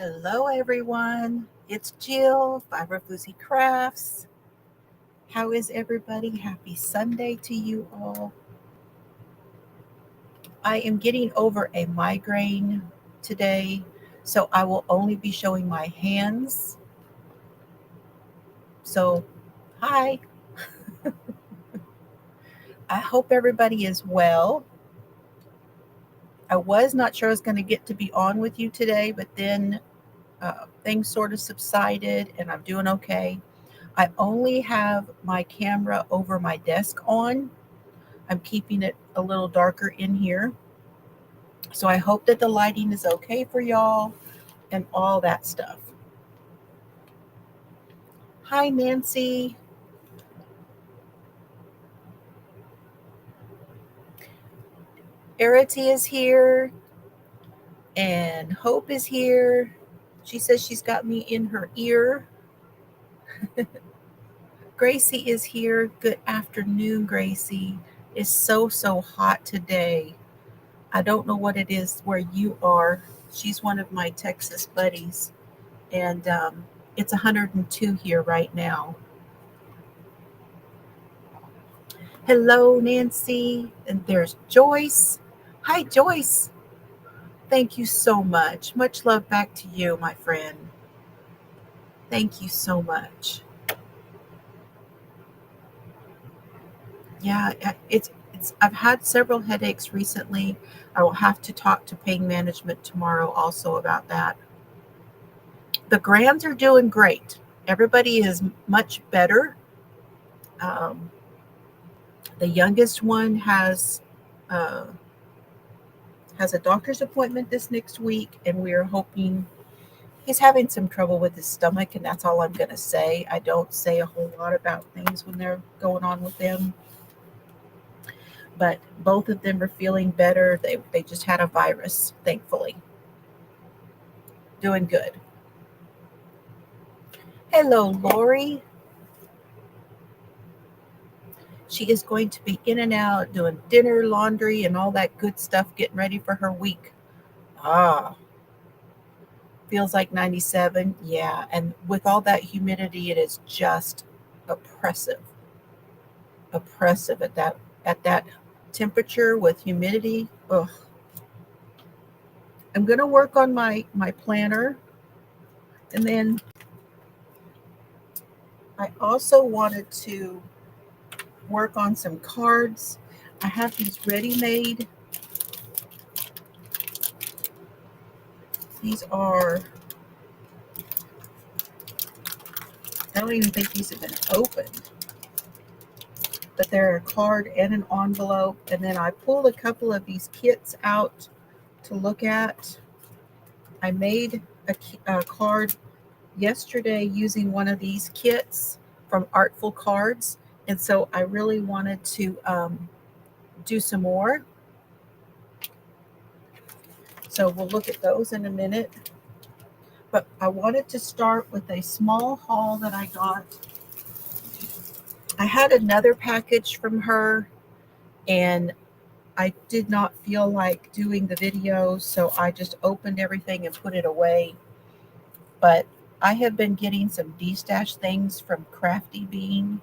Hello, everyone. It's Jill, FiberFloozieCrafts. How is everybody? Happy Sunday to you all. I am getting over a migraine today, so I will only be showing my hands. So, hi. I hope everybody is well. I was not sure I was going to get to be on with you today, but then things sort of subsided and I'm doing okay. I only have my camera over my desk on. I'm keeping it a little darker in here. So I hope that the lighting is okay for y'all and all that stuff. Hi, Nancy. Arity is here and Hope is here. She says she's got me in her ear. Gracie is here. Good afternoon, Gracie. It's so hot today. I don't know what it is where you are. She's one of my Texas buddies, and it's 102 here right now. Hello, Nancy. And there's Joyce. Hi, Joyce. Thank you so much. Much love back to you, my friend. Thank you so much. Yeah, it's I've had several headaches recently. I will have to talk to pain management tomorrow also about that. The grands are doing great. Everybody is much better. Um, the youngest one uh, has a doctor's appointment this next week, and we are hoping he's having some trouble with his stomach, and that's all I'm going to say. I don't say a whole lot about things when they're going on with them, but both of them are feeling better. They just had a virus, thankfully. Doing good. Hello, Lori. She is going to be in and out doing dinner, laundry, and all that good stuff, getting ready for her week. Ah, feels like 97. Yeah, and with all that humidity, it is just oppressive. Oppressive at that temperature with humidity. Ugh. I'm gonna work on my planner, and then I also wanted to work on some cards. I have these ready-made. These are, I don't even think these have been opened, but they're a card and an envelope. And then I pulled a couple of these kits out to look at. I made a card yesterday using one of these kits from Artful Cards, and so I really wanted to do some more. So we'll look at those in a minute. But I wanted to start with a small haul that I got. I had another package from her, and I did not feel like doing the video, so I just opened everything and put it away. But I have been getting some de-stash things from Crafty Bean.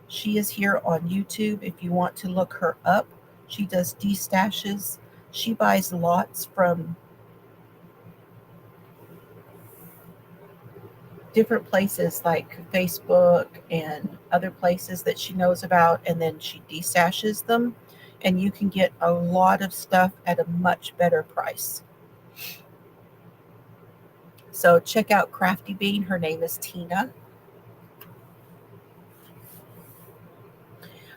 She is here on YouTube if you want to look her up. She does de-stashes. She buys lots from different places like Facebook and other places that she knows about, and then she de-stashes them. And you can get a lot of stuff at a much better price. So check out Crafty Bean. Her name is Tina.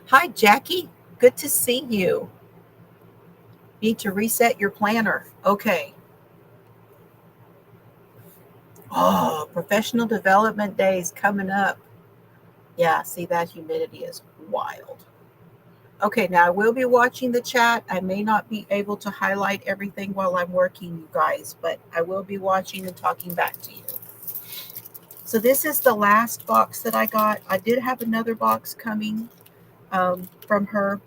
Hi, Jackie. Good to see you. Need to reset your planner. Okay. Oh, professional development day is coming up. Yeah, see, that humidity is wild. Okay, now I will be watching the chat. I may not be able to highlight everything while I'm working, you guys, but I will be watching and talking back to you. So this is the last box that I got. I did have another box coming from her.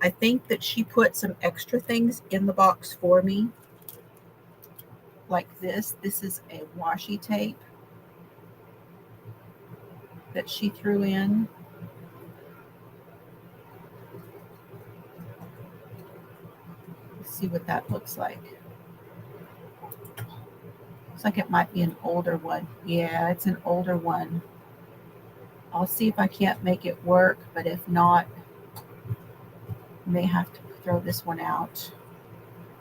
I think that she put some extra things in the box for me. like this. This is a washi tape that she threw in. Let's see what that looks like. Looks like it might be an older one. Yeah, it's an older one. I'll see if I can't make it work, but if not, I may have to throw this one out.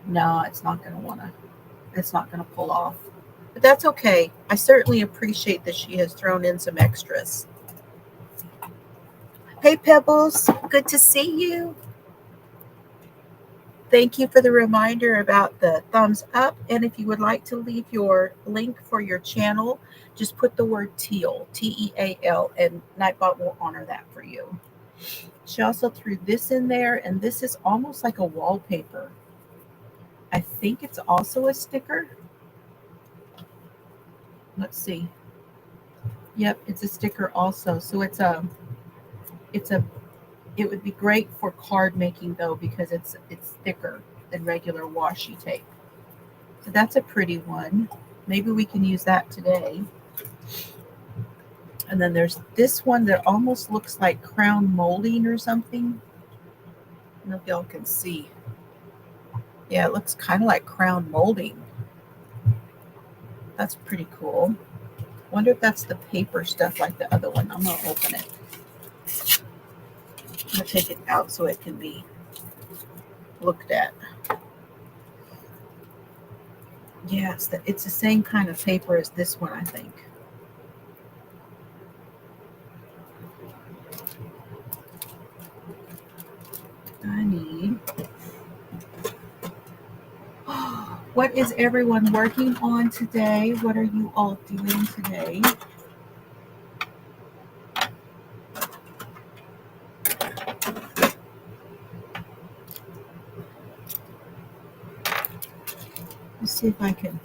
No, it's not going to pull off. But that's okay. I certainly appreciate that she has thrown in some extras. Hey, Pebbles, good to see you. Thank you for the reminder about the thumbs up. And if you would like to leave your link for your channel, just put the word teal, T-E-A-L, and Nightbot will honor that for you. She also threw this in there, and this is almost like a wallpaper. I think it's also a sticker. Let's see. Yep, it's a sticker also. So it would be great for card making though, because it's thicker than regular washi tape. So that's a pretty one. Maybe we can use that today. And then there's this one that almost looks like crown molding or something. I don't know if y'all can see. Yeah, it looks kind of like crown molding. That's pretty cool. Wonder if that's the paper stuff like the other one. I'm going to open it. I'm going to take it out so it can be looked at. Yeah, it's the same kind of paper as this one, I think. I need... What is everyone working on today? What are you all doing today? Let's see if I can.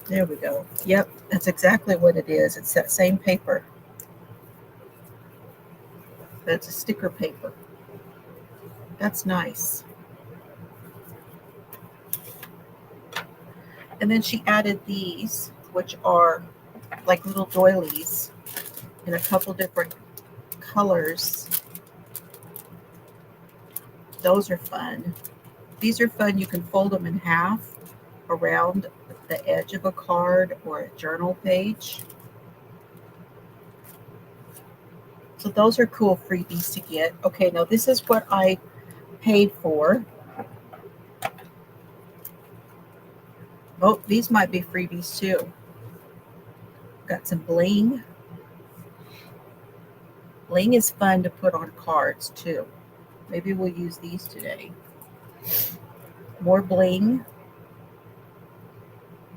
There we go. Yep, that's exactly what it is. It's that same paper. That's a sticker paper. That's nice. And then she added these, which are like little doilies in a couple different colors. Those are fun. These are fun. You can fold them in half around the edge of a card or a journal page. So those are cool freebies to get. Okay, now this is what I paid for. Oh, these might be freebies too. Got some bling. Bling is fun to put on cards too. Maybe we'll use these today. More bling.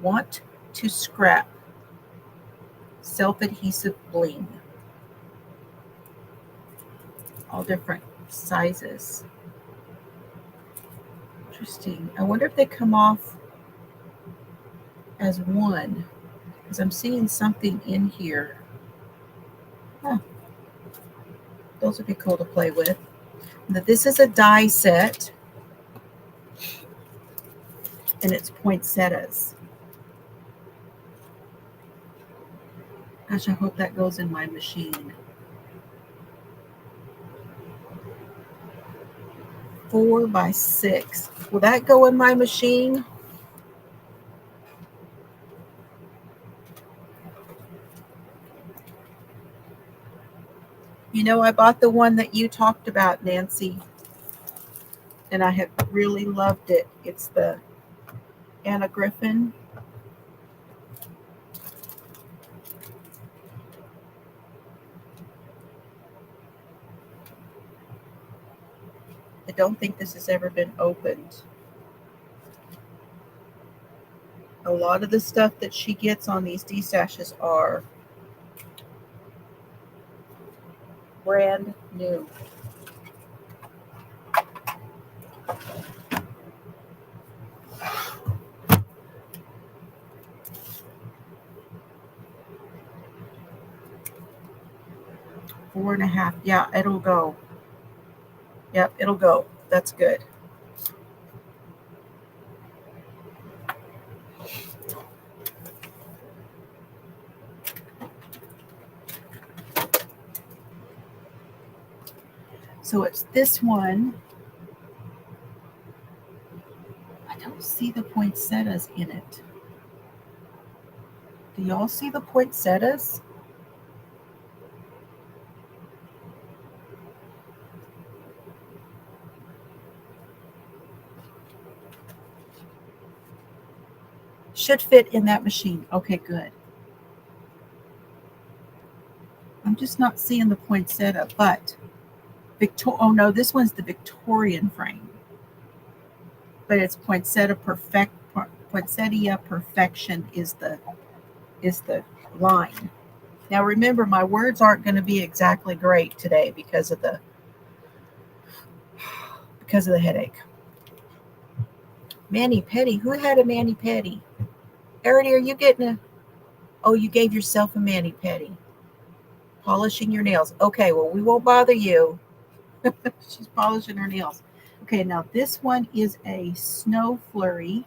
Want to scrap. Self-adhesive bling. All different sizes. Interesting. I wonder if they come off as one, because I'm seeing something in here. Huh. Those would be cool to play with. Now, this is a die set, and it's poinsettias. Gosh, I hope that goes in my machine. 4 by 6. Will that go in my machine? You know, I bought the one that you talked about, Nancy, and I have really loved it. It's the Anna Griffin. I don't think this has ever been opened. A lot of the stuff that she gets on these D-stashes are brand new. $4.5. Yeah, it'll go. Yep, it'll go. That's good. So it's this one. I don't see the poinsettias in it. Do y'all see the poinsettias? Should fit in that machine. Okay, good. I'm just not seeing the poinsettia, but oh no, this one's the Victorian frame. But it's poinsettia perfection is the line. Now remember, my words aren't going to be exactly great today because of the headache. Mani Petty. Who had a Mani Petty? Arity, are you getting a? Oh, you gave yourself a Mani Petty. Polishing your nails. Okay, well, we won't bother you. She's polishing her nails. Okay, now this one is a Snow Flurry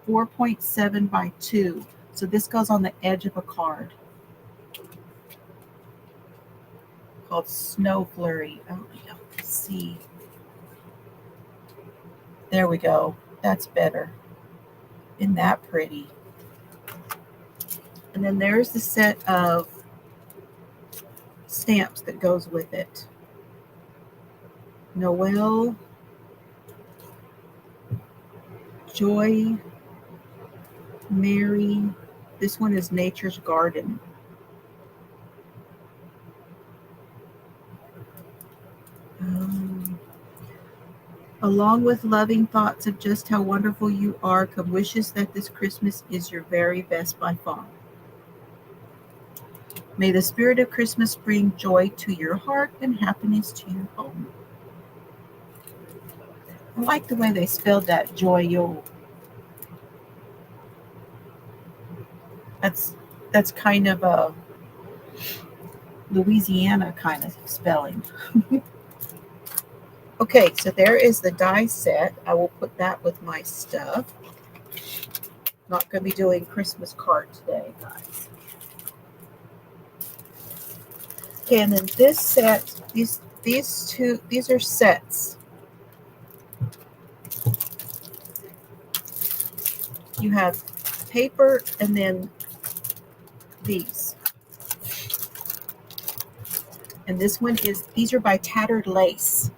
4.7 by 2. So this goes on the edge of a card. Called Snow Flurry. Oh, yeah, let's see. There we go. That's better. Isn't that pretty? And then there's the set of stamps that goes with it. Noel, Joy, Mary. This one is Nature's Garden. Along with loving thoughts of just how wonderful you are, come wishes that this Christmas is your very best by far. May the spirit of Christmas bring joy to your heart and happiness to your home. I like the way they spelled that, joyo. That's kind of a Louisiana kind of spelling. Okay, so there is the die set. I will put that with my stuff. Not going to be doing Christmas card today, guys. Okay, and then this set, these are sets. You have paper and then these. And this one these are by Tattered Lace.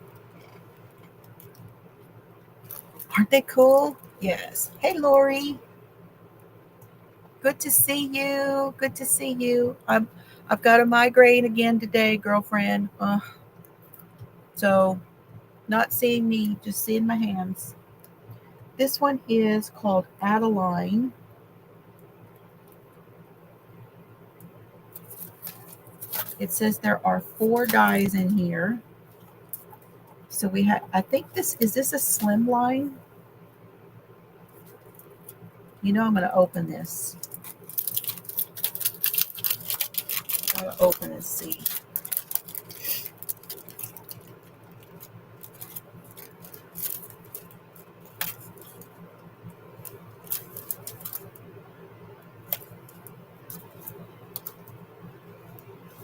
Aren't they cool? Yes. Hey, Lori. Good to see you. Good to see you. I've got a migraine again today, girlfriend. So not seeing me, just seeing my hands. This one is called Adeline. It says there are 4 dies in here. So we have, I think is this a slim line? You know I'm going to open this. I'm going to open and see.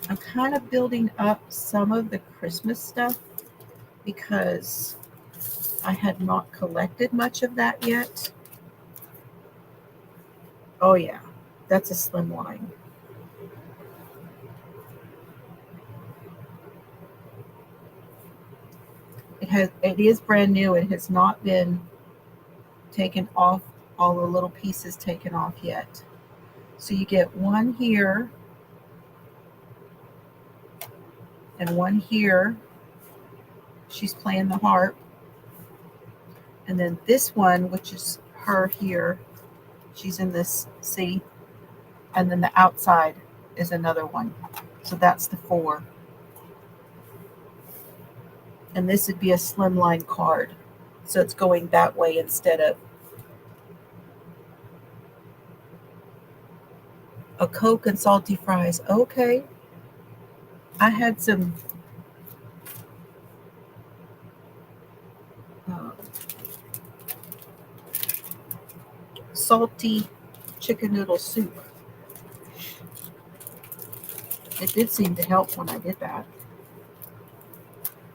I'm kind of building up some of the Christmas stuff because I had not collected much of that yet. Oh yeah, that's a slim line. It is brand new. It has not been taken off, all the little pieces taken off yet. So you get one here and one here. She's playing the harp. And then this one, which is her here, she's in this C. And then the outside is another one. So that's the 4. And this would be a slimline card. So it's going that way instead of a Coke and salty fries. Okay. I had some salty chicken noodle soup. It did seem to help when I did that.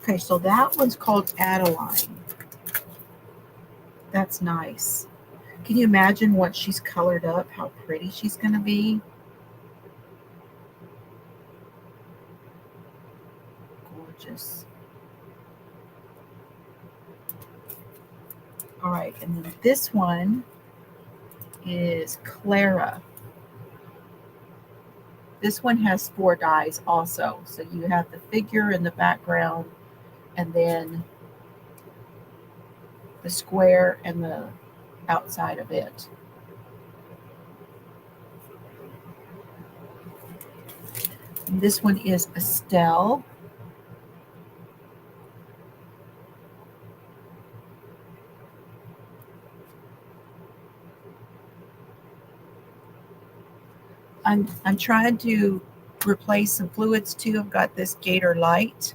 Okay, so that one's called Adeline. That's nice. Can you imagine once she's colored up, how pretty she's going to be? Gorgeous. All right, and then this one is Clara. This one has 4 dies also. So you have the figure in the background, and then the square and the outside of it. And this one is Estelle. I'm trying to replace some fluids too. I've got this Gator Light.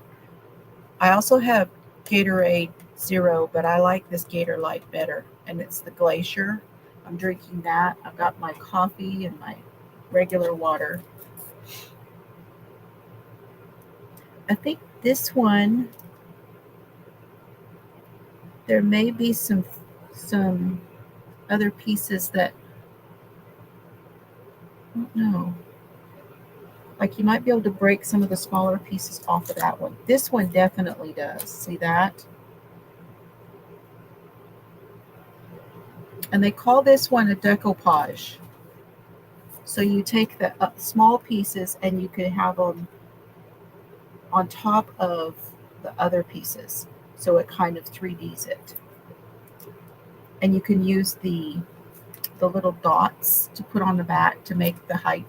I also have Gatorade Zero, but I like this Gator Light better, and it's the Glacier. I'm drinking that. I've got my coffee and my regular water. I think this one, there may be some other pieces that, I don't know. Like you might be able to break some of the smaller pieces off of that one. This one definitely does. See that? And they call this one a decoupage. So you take the small pieces and you can have them on top of the other pieces. So it kind of 3Ds it. And you can use the little dots to put on the back to make the height,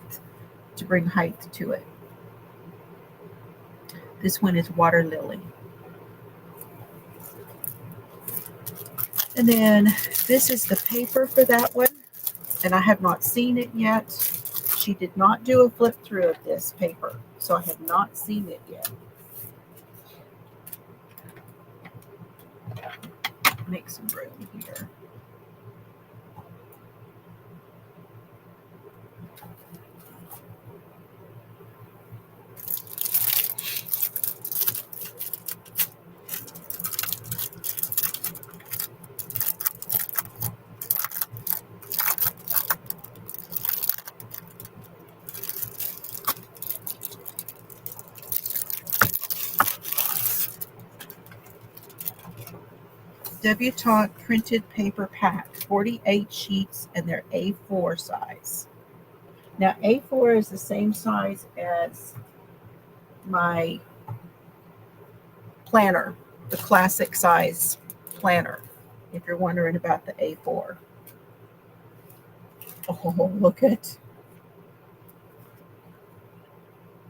to bring height to it. This one is Water Lily. And then this is the paper for that one. And I have not seen it yet. She did not do a flip through of this paper, so I have not seen it yet. Make some room here. Debutante printed paper pack, 48 sheets, and they're A4 size. Now, A4 is the same size as my planner, the classic size planner, if you're wondering about the A4. Oh, look at.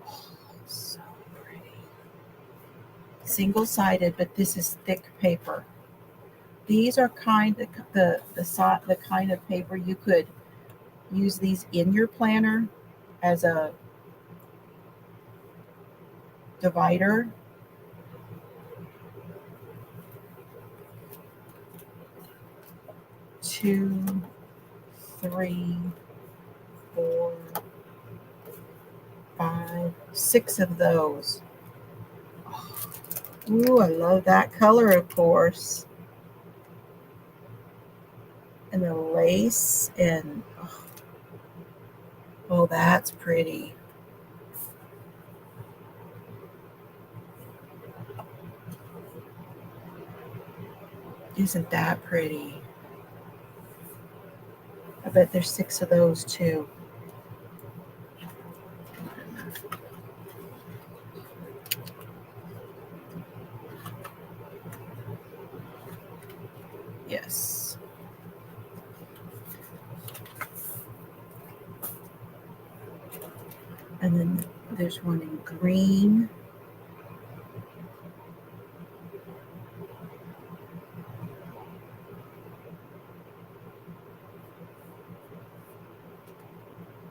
Oh, so pretty. Single-sided, but this is thick paper. These are the kind of paper you could use these in your planner as a divider. Two, three, 4, 5, 6 of those. Ooh, I love that color, of course. And the lace, and oh, that's pretty. Isn't that pretty? I bet there's 6 of those too. Yes. And then there's one in green.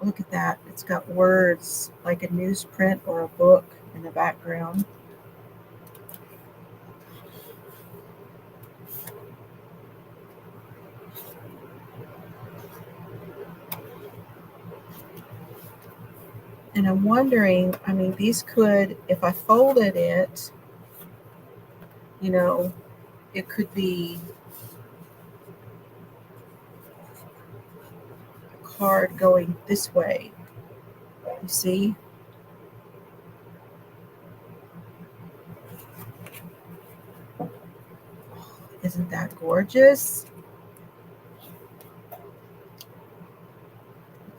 Look at that. It's got words like a newsprint or a book in the background. And I'm wondering, I mean, these could, if I folded it, you know, it could be a card going this way. You see? Isn't that gorgeous?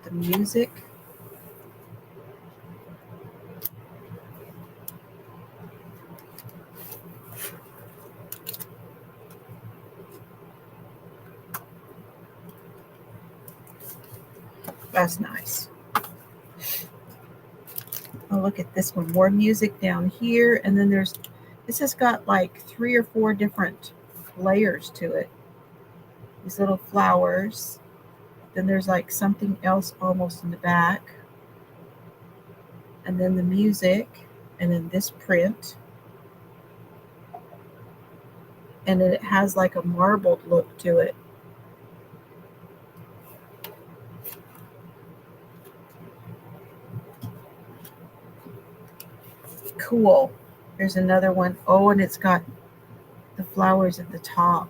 The music. That's nice. Oh, look at this one. More music down here. And then this has got like 3 or 4 different layers to it. These little flowers. Then there's like something else almost in the back. And then the music. And then this print. And then it has like a marbled look to it. Cool. There's another one. Oh, and it's got the flowers at the top.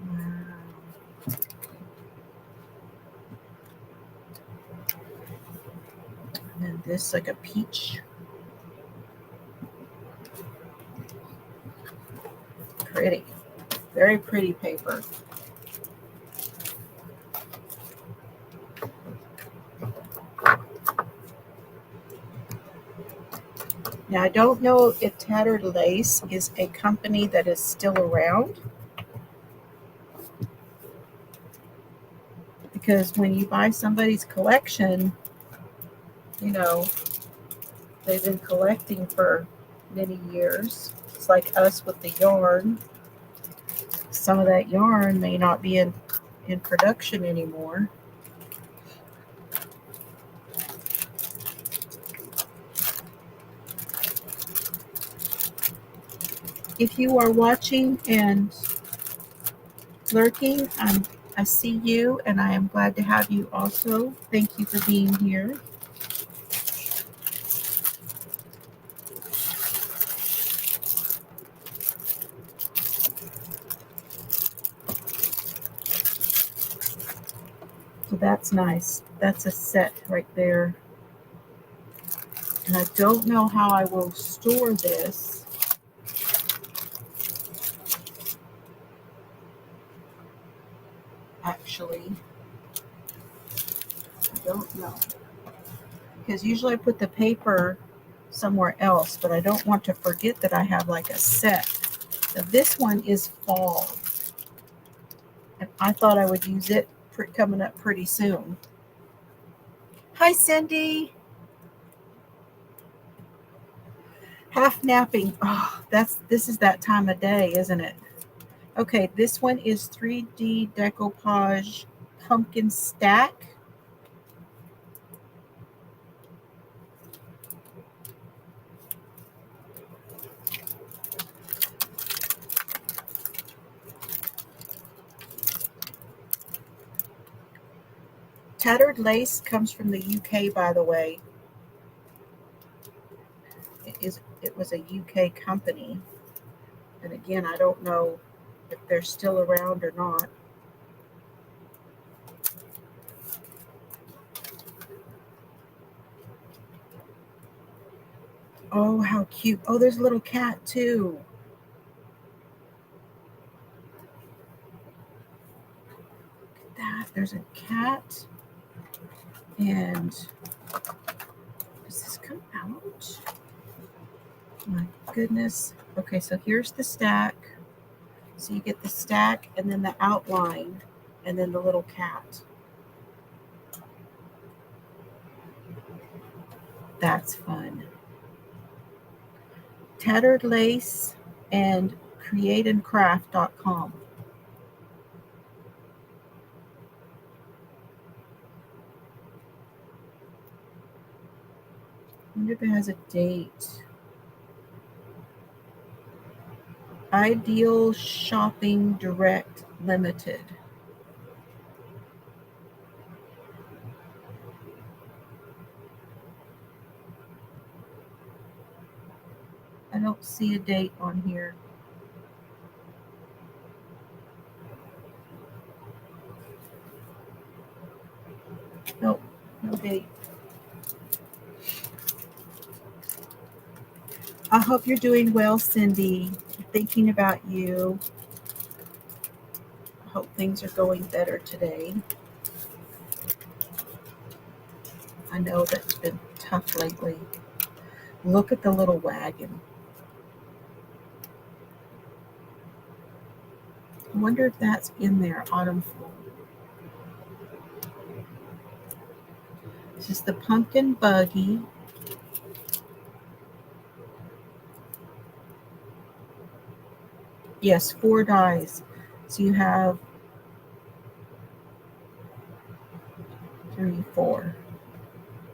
Wow. And then this like a peach. Pretty. Very pretty paper. Now, I don't know if Tattered Lace is a company that is still around, because when you buy somebody's collection, you know, they've been collecting for many years. It's like us with the yarn. Some of that yarn may not be in production anymore. If you are watching and lurking, I see you, and I am glad to have you also. Thank you for being here. So that's nice. That's a set right there. And I don't know how I will store this. Actually, I don't know. Because usually I put the paper somewhere else, but I don't want to forget that I have like a set. Now this one is fall. And I thought I would use it coming up pretty soon. Hi, Cindy. Half napping. Oh, this is that time of day, isn't it? Okay, this one is 3D decoupage pumpkin stack. Tattered Lace comes from the UK, by the way. It was a UK company. And again, I don't know if they're still around or not. Oh, how cute. Oh, there's a little cat too. Look at that. There's a cat. And does this come out? My goodness. Okay, so here's the stack. So you get the stack and then the outline and then the little cat. That's fun. Tattered Lace and createandcraft.com. I wonder if it has a date. Ideal Shopping Direct Limited. don't see a date on here. Nope, no date. I hope you're doing well, Cindy. Thinking about you. I hope things are going better today. I know that's been tough lately. Look at the little wagon. I wonder if that's in there, autumn fall. This is the pumpkin buggy. Yes, 4 dies. So you have 3, 4.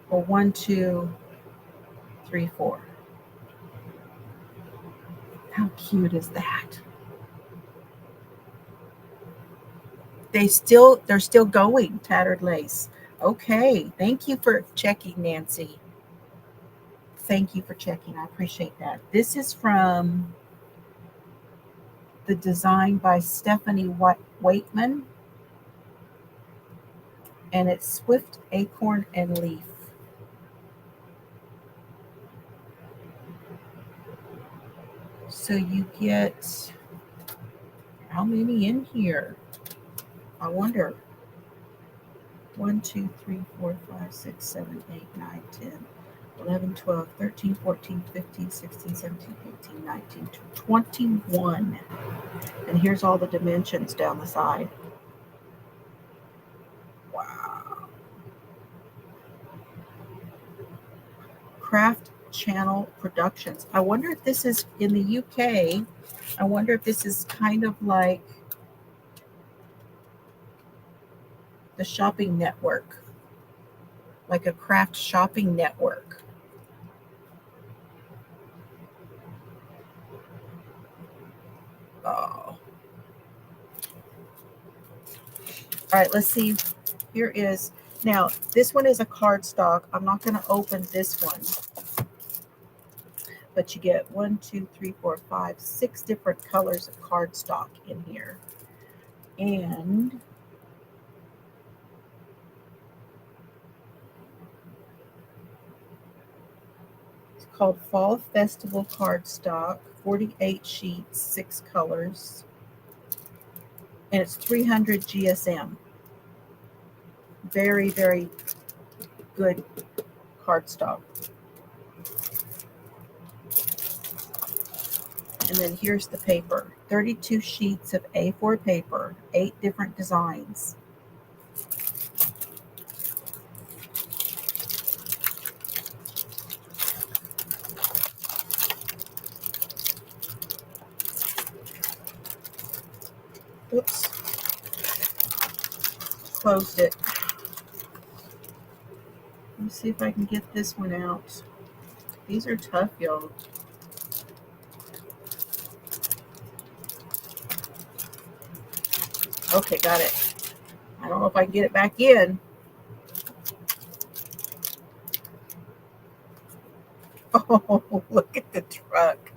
Or 1, 2, 3, 4. How cute is that? They're still going, Tattered Lace. Okay, thank you for checking, Nancy. Thank you for checking. I appreciate that. This is from the design by Stephanie Waitman, and it's Swift Acorn and Leaf. So you get how many in here? I wonder. 1, 2, 3, 4, 5, 6, 7, 8, 9, 10, 11, 12, 13, 14, 15, 16, 17, 18, 19, 21. And here's all the dimensions down the side. Wow. Craft Channel Productions. I wonder if this is in the UK. I wonder if this is kind of like the shopping network, like a craft shopping network. Oh. All right, let's see. Here is, now this one is a cardstock. I'm not going to open this one, but you get 1, 2, 3, 4, 5, 6 different colors of cardstock in here. And it's called Fall Festival Cardstock, 48 sheets, 6 colors, and it's 300 GSM. Very, very good cardstock. And then here's the paper, 32 sheets of A4 paper, 8 different designs. Oops, closed it. Let me see if I can get this one out. These are tough, y'all. Okay, got it. I don't know if I can get it back in. Oh, look at the truck.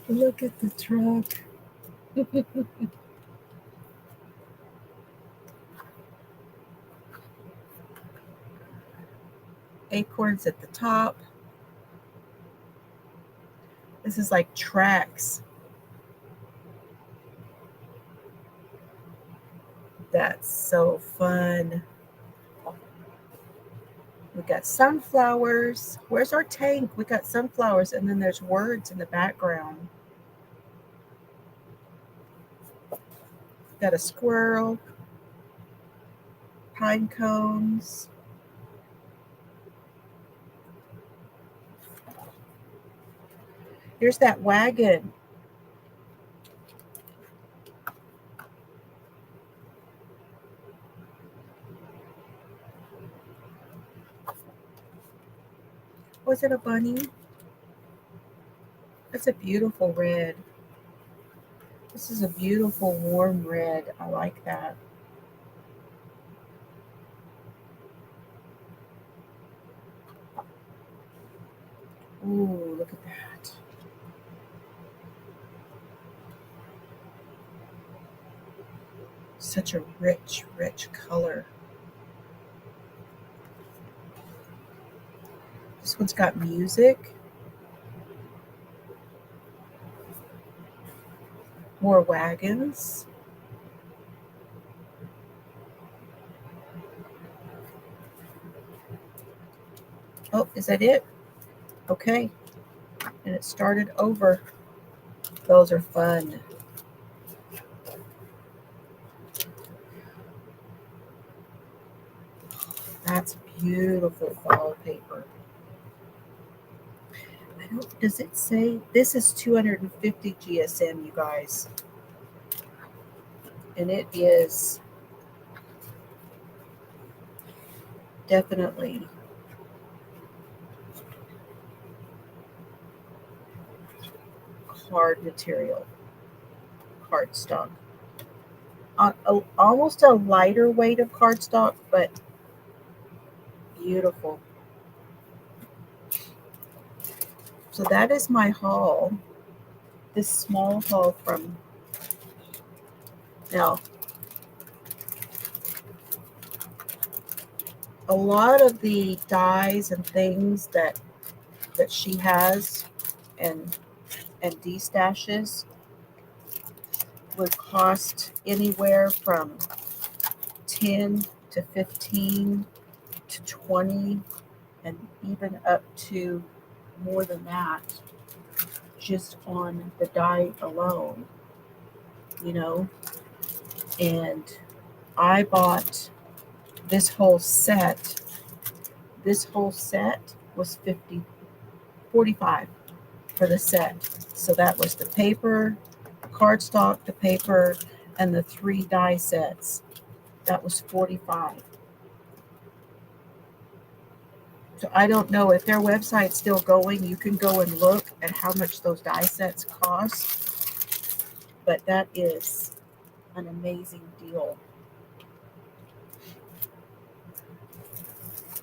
Look at the truck. Acorns at the top. This is like tracks. That's so fun. We got sunflowers. Where's our tank? We got sunflowers, and then there's words in the background. Got a squirrel, pine cones. Here's that wagon. Was it a bunny? That's a beautiful red. This is a beautiful warm red. I like that. Ooh, look at that. such a rich, rich color. This one's got music. More wagons. Oh, is that it? Okay. And it started over. Those are fun. That's beautiful fall paper. Does it say? This is 250 GSM, you guys. And it is definitely hard material, cardstock. Almost a lighter weight of cardstock, but beautiful. So that is my haul. This small haul from now. A lot of the dies and things that she has and destashes would cost anywhere from 10 to 15 to 20 and even up to more than that just on the die alone, you know. And I bought this whole set. This whole set was $45 for the set. So that was the paper, cardstock, the paper, and the 3 die sets. That was $45. So I don't know if their website's still going. You can go and look at how much those die sets cost. But that is an amazing deal.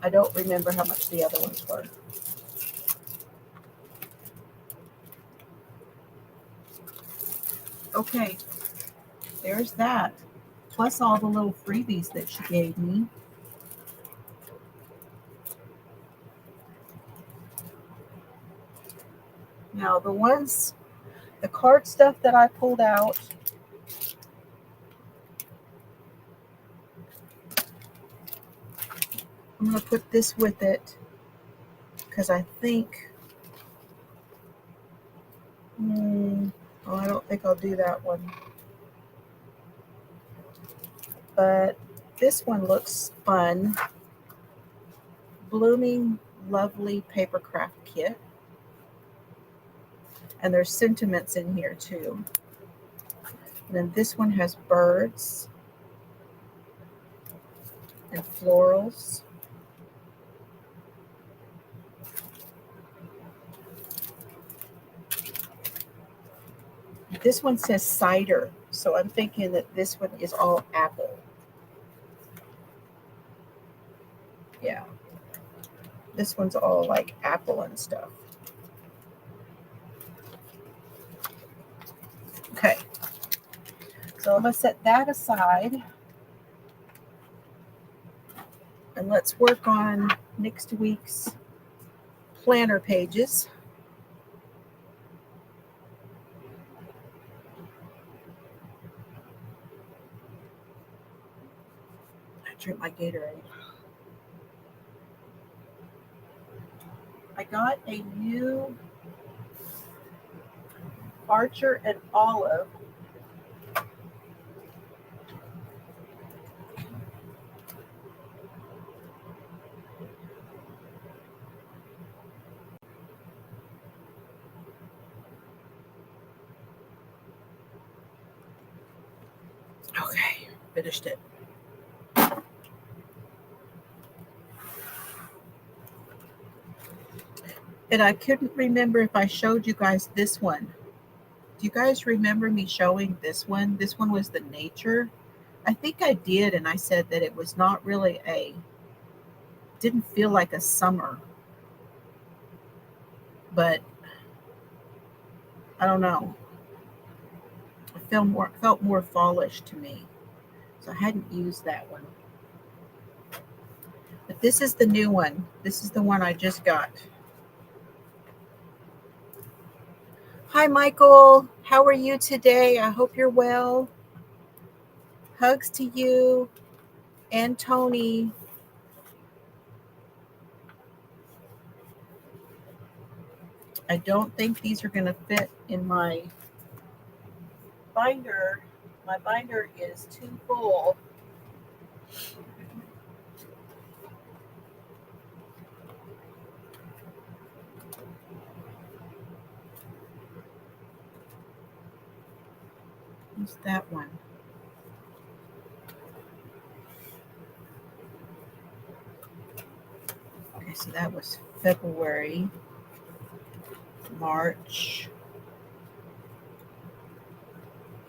I don't remember how much the other ones were. Okay, there's that. Plus all the little freebies that she gave me. Now the card stuff that I pulled out, I'm going to put this with it because I think, I don't think I'll do that one. But this one looks fun. Blooming Lovely Paper Craft Kit. And there's sentiments in here too. And then this one has birds and florals. This one says cider, so I'm thinking that this one is all apple. Yeah. This one's all like apple and stuff. Okay. So I'm going to set that aside. And let's work on next week's planner pages. I drink my Gatorade. I got a new Archer and Olive okay, finished it. And I couldn't remember if I showed you guys this one. Do you guys remember me showing this one? This one was the nature. I think I did, and I said that it was not really didn't feel like a summer. But I don't know. It felt more fallish to me. So So I hadn't used that one. But this is the new one. This is the one I just got. Hi, Michael. How are you today? I hope you're well. Hugs to you and Tony. I don't think these are going to fit in my binder. My binder is too full. What's that one? Okay, so that was February, March.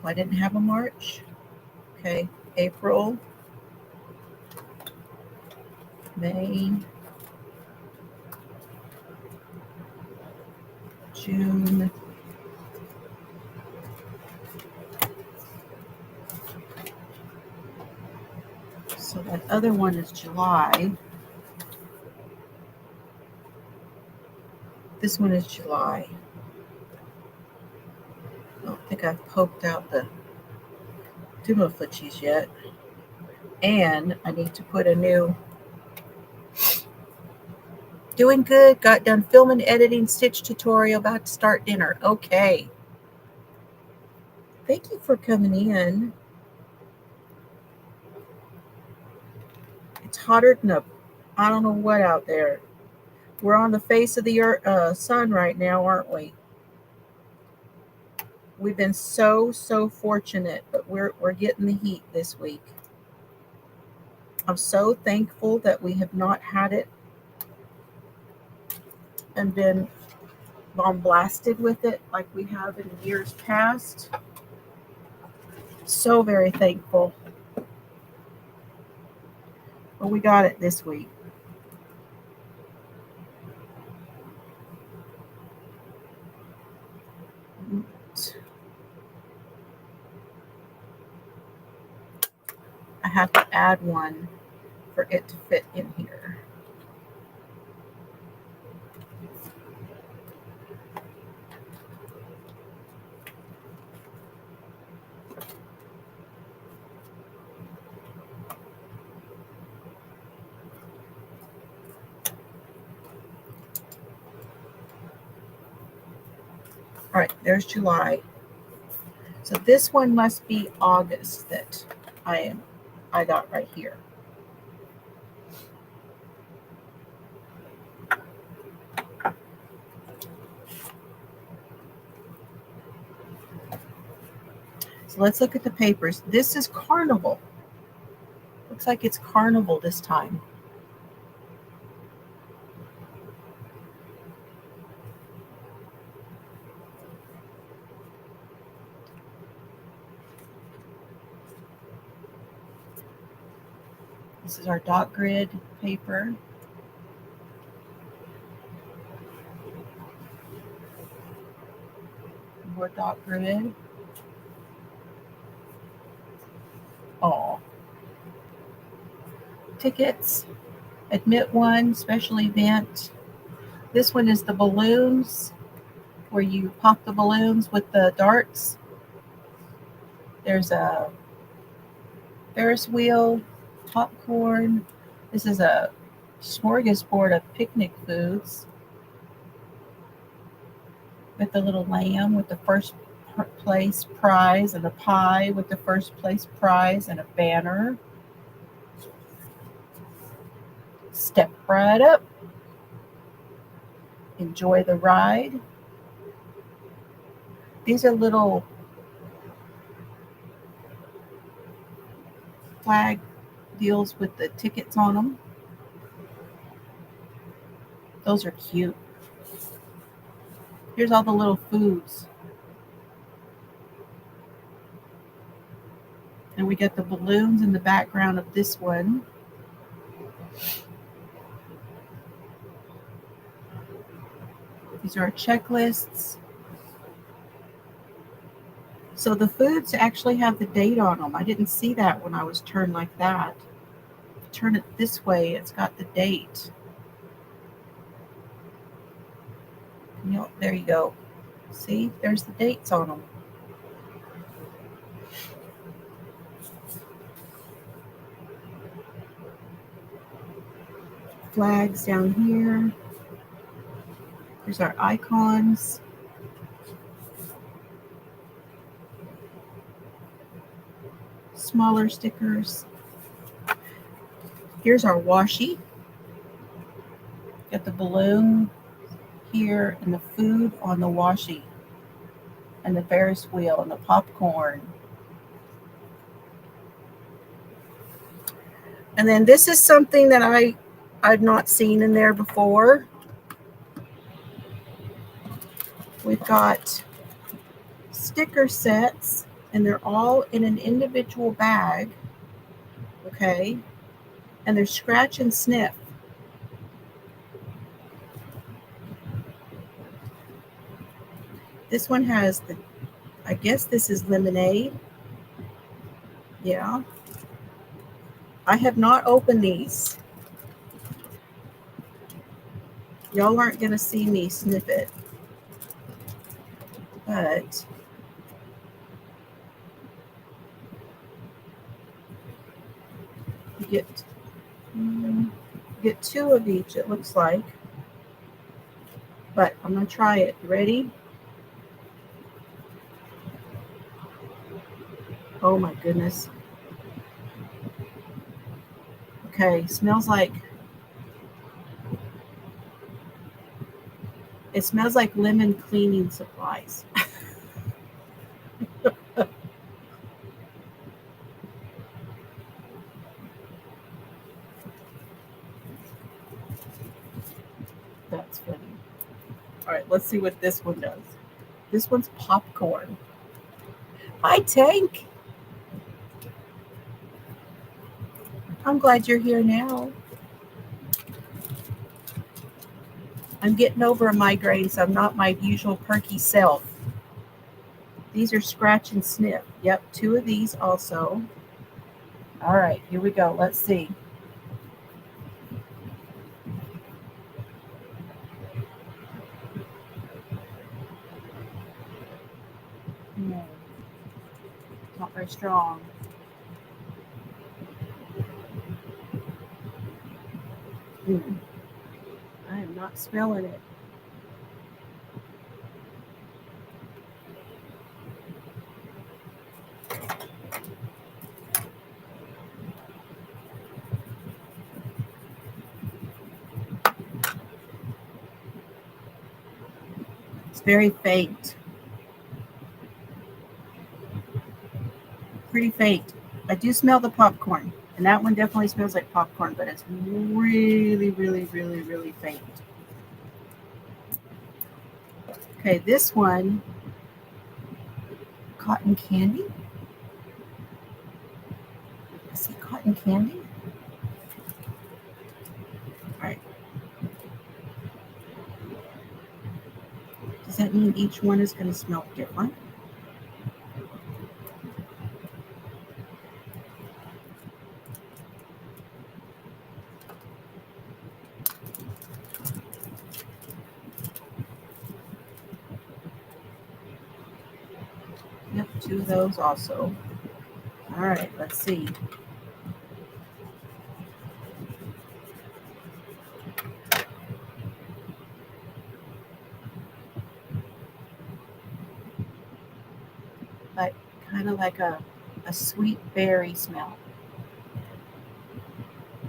Oh, I didn't have a March. Okay, April, May, June, so that other one is July. This one is July. I don't think I've poked out the Dumafoochies yet. And I need to put a new... Doing good. Got done filming, editing, stitch tutorial. About to start dinner. Okay. Thank you for coming in. It's hotter than I don't know what out there. We're on the face of the sun right now, aren't we? We've been so fortunate, but we're getting the heat this week. I'm so thankful that we have not had it and been bombasted with it like we have in years past. So very thankful. But we got it this week. I have to add one for it to fit in here. All right, there's July. So this one must be August that I got right here. So let's look at the papers. This is Carnival. Looks like it's Carnival this time. This is our dot grid paper. More dot grid. Oh. Tickets. Admit one, special event. This one is the balloons, where you pop the balloons with the darts. There's a Ferris wheel, popcorn. This is a smorgasbord of picnic foods with the little lamb with the first place prize, and a pie with the first place prize, and a banner. Step right up. Enjoy the ride. These are little flag deals with the tickets on them. Those are cute. Here's all the little foods. And we get the balloons in the background of this one. These are our checklists. So the foods actually have the date on them. I didn't see that when I was turned like that. Turn it this way, it's got the date. There you go. See, there's the dates on them. Flags down here. Here's our icons. Smaller stickers. Here's our washi. Got the balloon here and the food on the washi. And the Ferris wheel and the popcorn. And then this is something that I've not seen in there before. We've got sticker sets, and they're all in an individual bag. Okay. And they're scratch and sniff. This one has I guess this is lemonade. Yeah. I have not opened these. Y'all aren't going to see me sniff it. But you get two of each, it looks like. But I'm going to try it. You ready? Oh my goodness. Okay, smells like, it smells like lemon cleaning supplies. That's funny. All right, let's see what this one does. This one's popcorn. Hi, Tank. I'm glad you're here now. I'm getting over a migraine, so I'm not my usual perky self. These are scratch and sniff. Yep, two of these also. All right, here we go. Let's see. Not very strong. I am not smelling it. It's very faint. Pretty faint. I do smell the popcorn, and that one definitely smells like popcorn, but it's really, really, really, really faint. Okay, this one, cotton candy. Is it cotton candy? All right. Does that mean each one is going to smell different? Yep, two of those also. All right, let's see. Like kind of like a sweet berry smell.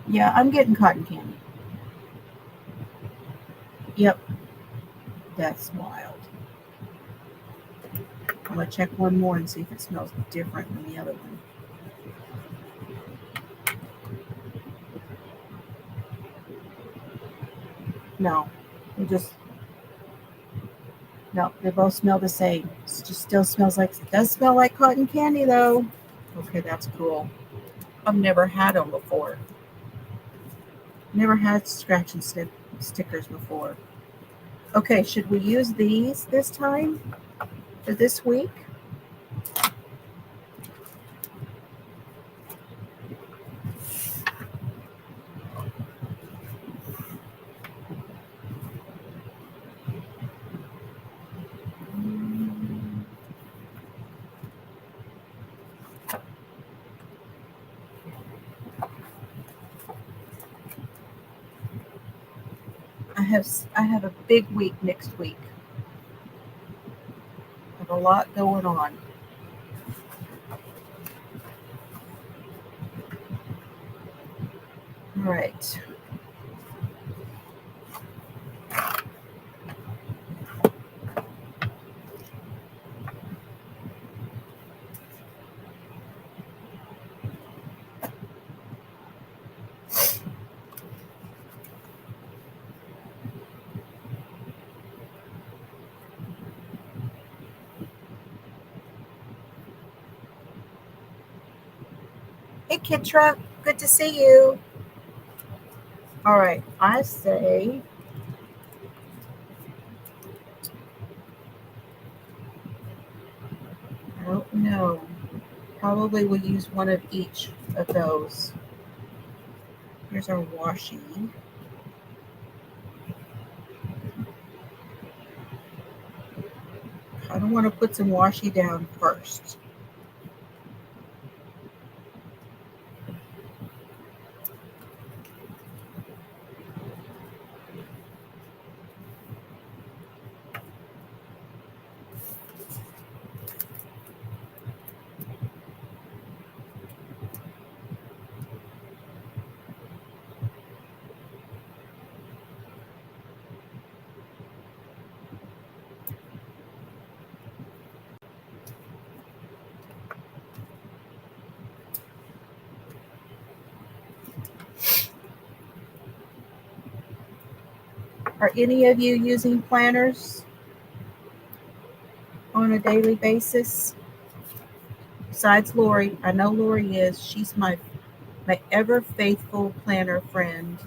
Yeah, I'm getting cotton candy. Yep, that's wild. I'm going to check one more and see if it smells different than the other one. No, no, they both smell the same. It just still smells like, it does smell like cotton candy though. Okay, that's cool. I've never had them before. Never had scratch and sniff stickers before. Okay, should we use these this time for this week? I have a big week next week. I have a lot going on. All right. Hey, Kitra, good to see you. All right, I say I don't know. Probably we'll use one of each of those. Here's our washi. I don't want to put some washi down first. Are any of you using planners on a daily basis? Besides Lori, I know Lori is. She's my ever faithful planner friend.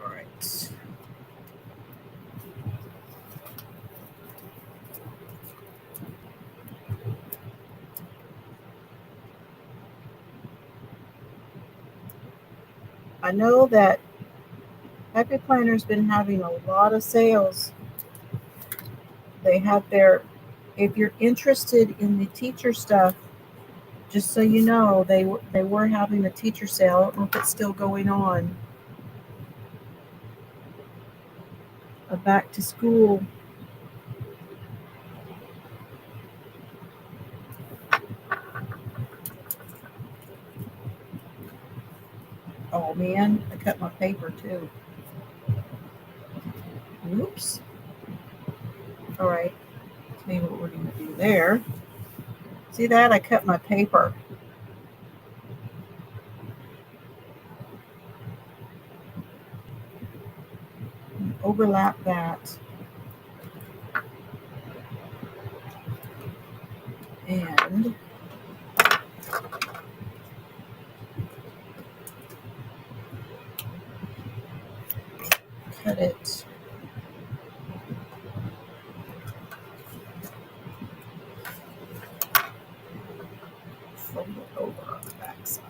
All right. I know that Happy Planner's been having a lot of sales. They have their, if you're interested in the teacher stuff, just so you know, they were having a teacher sale. I don't know if it's still going on. A back to school. Oh man, I cut my paper too. Oops. All right, let's see what we're going to do there. See that? I cut my paper. Overlap that. And cut it. Fold it over on the back side.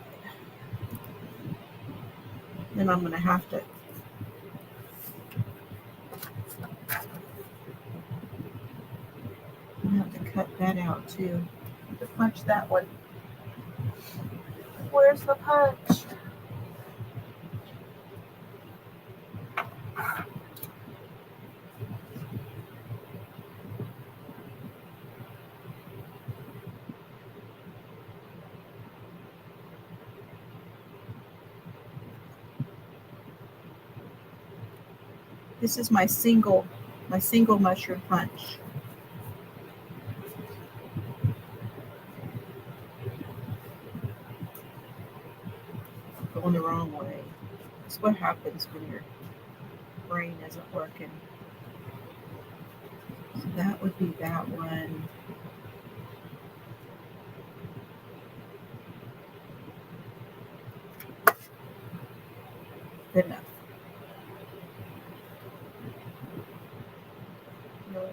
Then I'm going to have to cut that out too. To punch that one. Where's the punch? This is my single mushroom punch. Going the wrong way. That's what happens when your brain isn't working. So that would be that one. Good enough. No,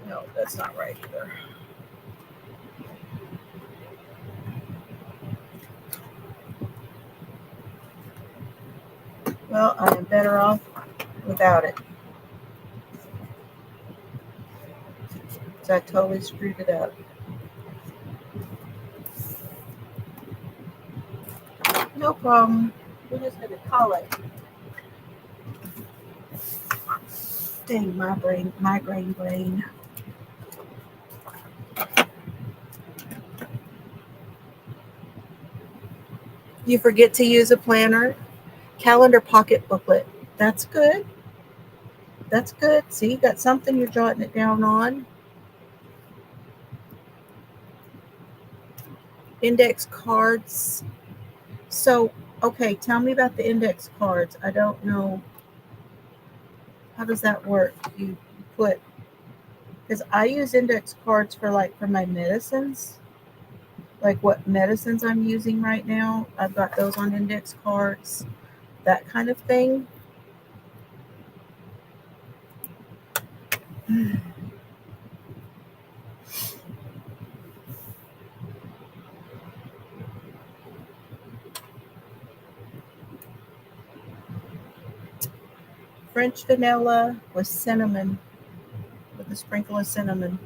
no, that's not right either. Well, I am better off without it. So I totally screwed it up. No problem. We're just going to call it. Dang, my brain, migraine brain. You forget to use a planner, calendar pocket booklet. That's good. That's good. See, you got something you're jotting it down on. Index cards. So, okay, tell me about the index cards. I don't know. How does that work? You put, because I use index cards for my medicines, like what medicines I'm using right now. I've got those on index cards, that kind of thing. French vanilla with cinnamon, with a sprinkle of cinnamon.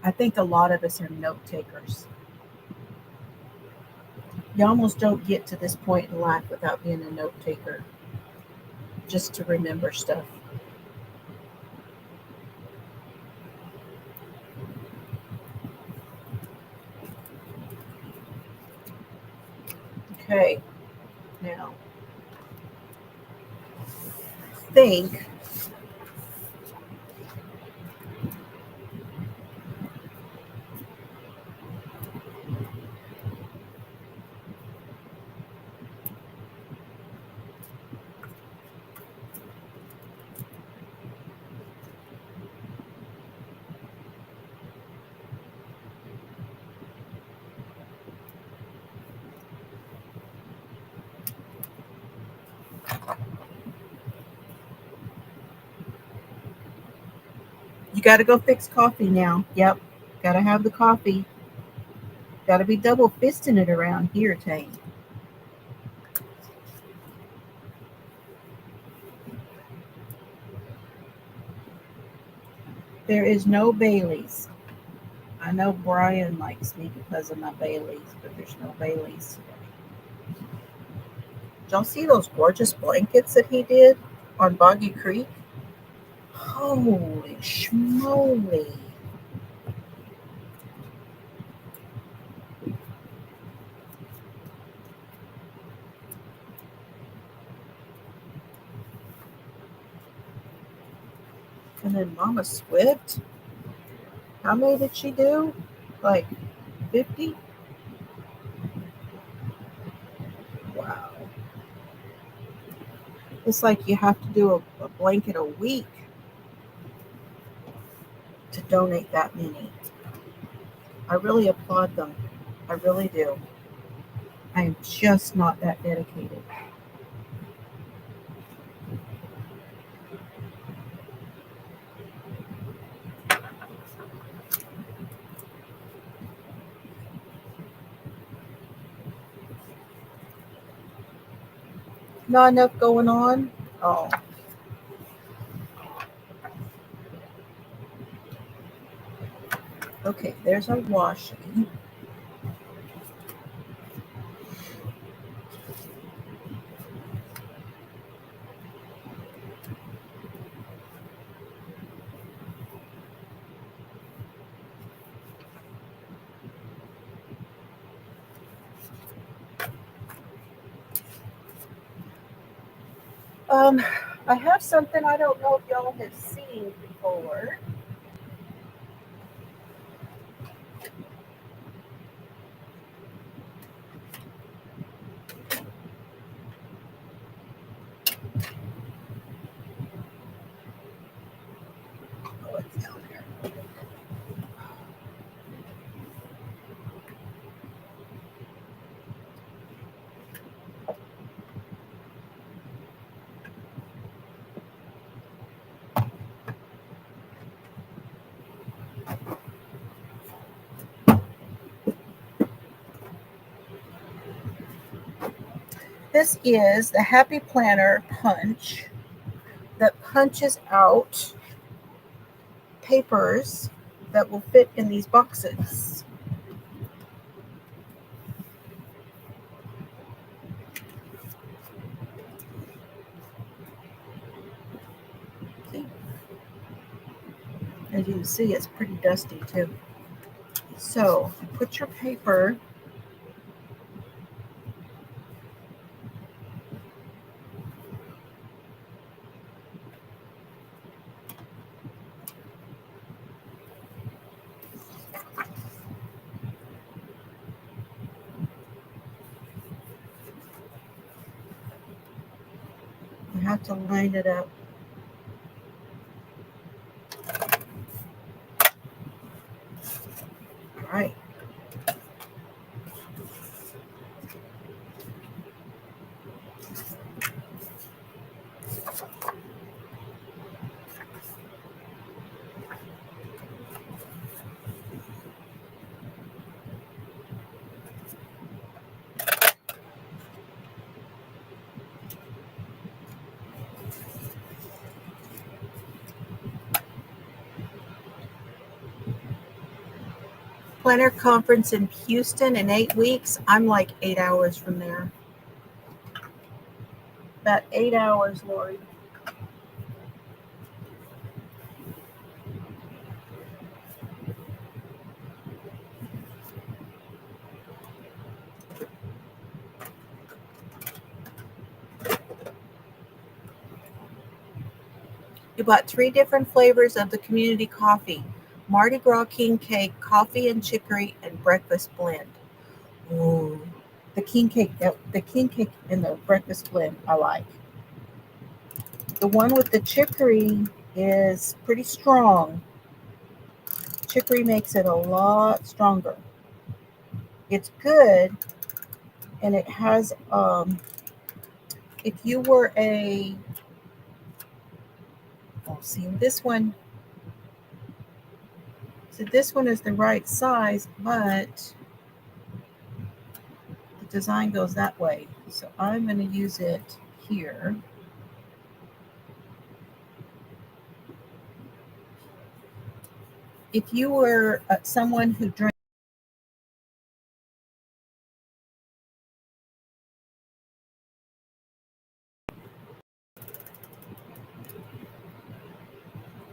I think a lot of us are note takers. You almost don't get to this point in life without being a note taker, just to remember stuff. Okay, now think. You got to go fix coffee now. Yep, got to have the coffee. Got to be double fisting it around here, Tane. There is no Baileys. I know Brian likes me because of my Baileys, but there's no Baileys today. Did y'all see those gorgeous blankets that he did on Boggy Creek? Holy schmoly. And then Mama Swift, how many did she do? Like 50? Wow. It's like you have to do a blanket a week to donate that many. I really applaud them. I really do. I am just not that dedicated. Not enough going on? Oh. Okay, there's our washing. I have something I don't know if y'all have seen before. This is the Happy Planner punch that punches out papers that will fit in these boxes. See? As you can see, it's pretty dusty too. So put your paper you have to line it up. All right. Planner conference in Houston in 8 weeks. I'm like 8 hours from there. About 8 hours, Lori. You bought 3 different flavors of the community coffee: Mardi Gras King Cake, Coffee and Chicory, and Breakfast Blend. Ooh, the King Cake and the Breakfast Blend I like. The one with the chicory is pretty strong. Chicory makes it a lot stronger. It's good, and it has, if you were see this one, so this one is the right size, but the design goes that way. So I'm going to use it here. If you were someone who drank,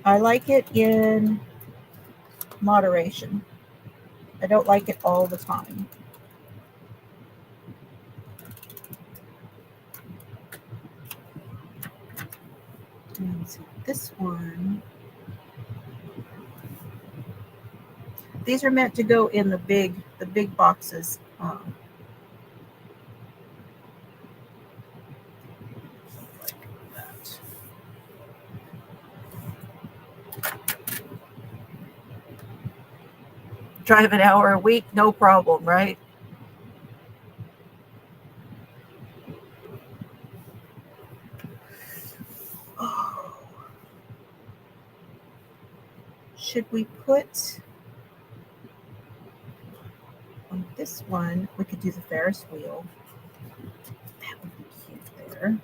I like it in moderation. I don't like it all the time. Let's see, this one. These are meant to go in the big boxes. Like that. Drive an hour a week, no problem, right? Oh. Should we put on this one? We could do the Ferris wheel. That would be cute there.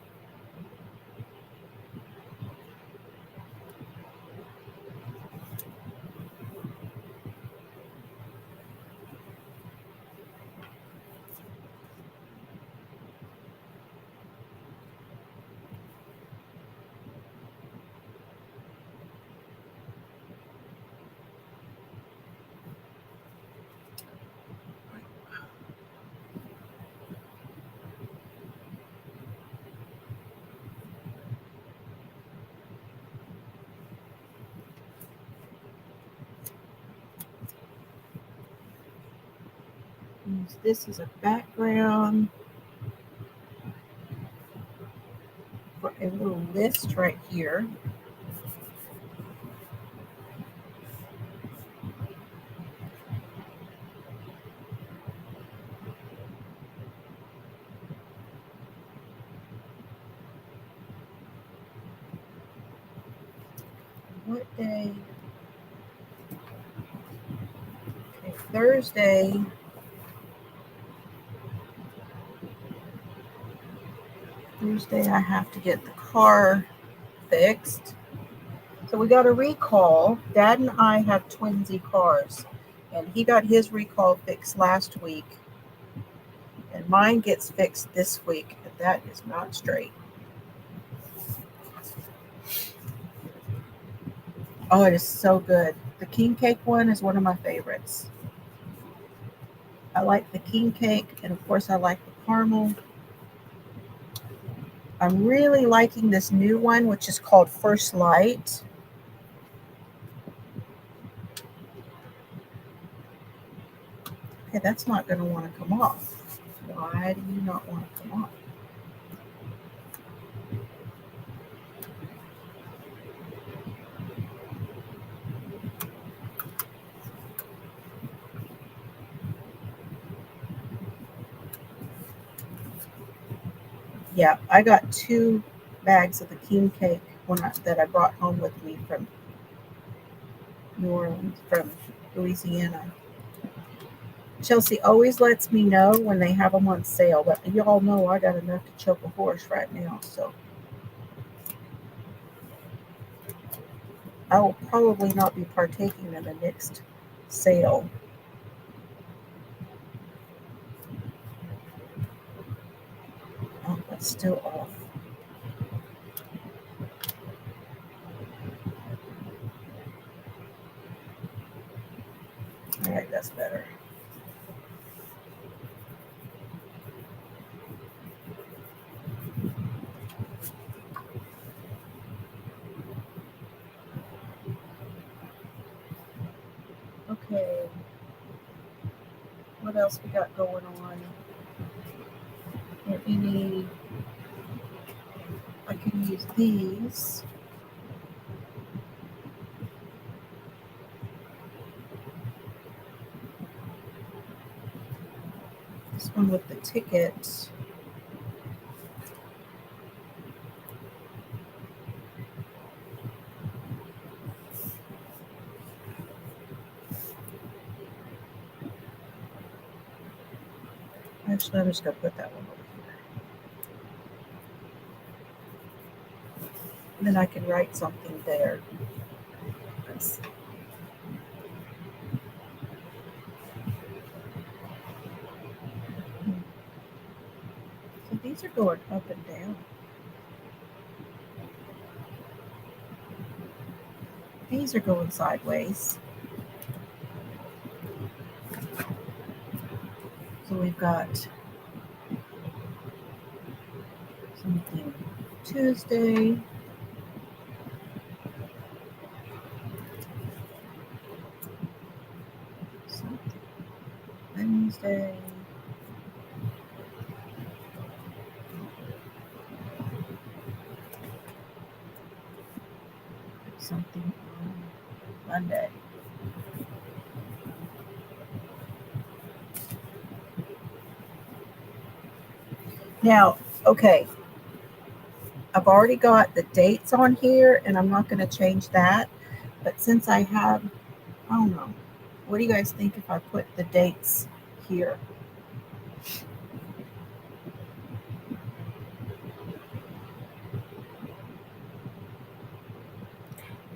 Use this as a background for a little list right here. What day? Okay, Thursday. Thursday I have to get the car fixed. So we got a recall. Dad and I have twinsy cars, and he got his recall fixed last week, and mine gets fixed this week, and that is not straight. Oh, it is so good. The king cake one is one of my favorites. I like the king cake, and of course I like the caramel. I'm really liking this new one, which is called First Light. Okay, that's not going to want to come off. Why do you not want to come off? Yeah, I got 2 bags of the king cake that I brought home with me from New Orleans, from Louisiana. Chelsea always lets me know when they have them on sale, but y'all know I got enough to choke a horse right now, so I will probably not be partaking in the next sale. Oh, that's still off. All right, that's better. Okay. What else we got going on? I can use these. This one with the tickets. Actually, I'm just going to put that one over here. And then I can write something there. So these are going up and down. These are going sideways. So we've got something Tuesday. Something Wednesday. Something on Monday. Now, okay, I've already got the dates on here, and I'm not going to change that. But since I have, I don't know, what do you guys think if I put the dates here?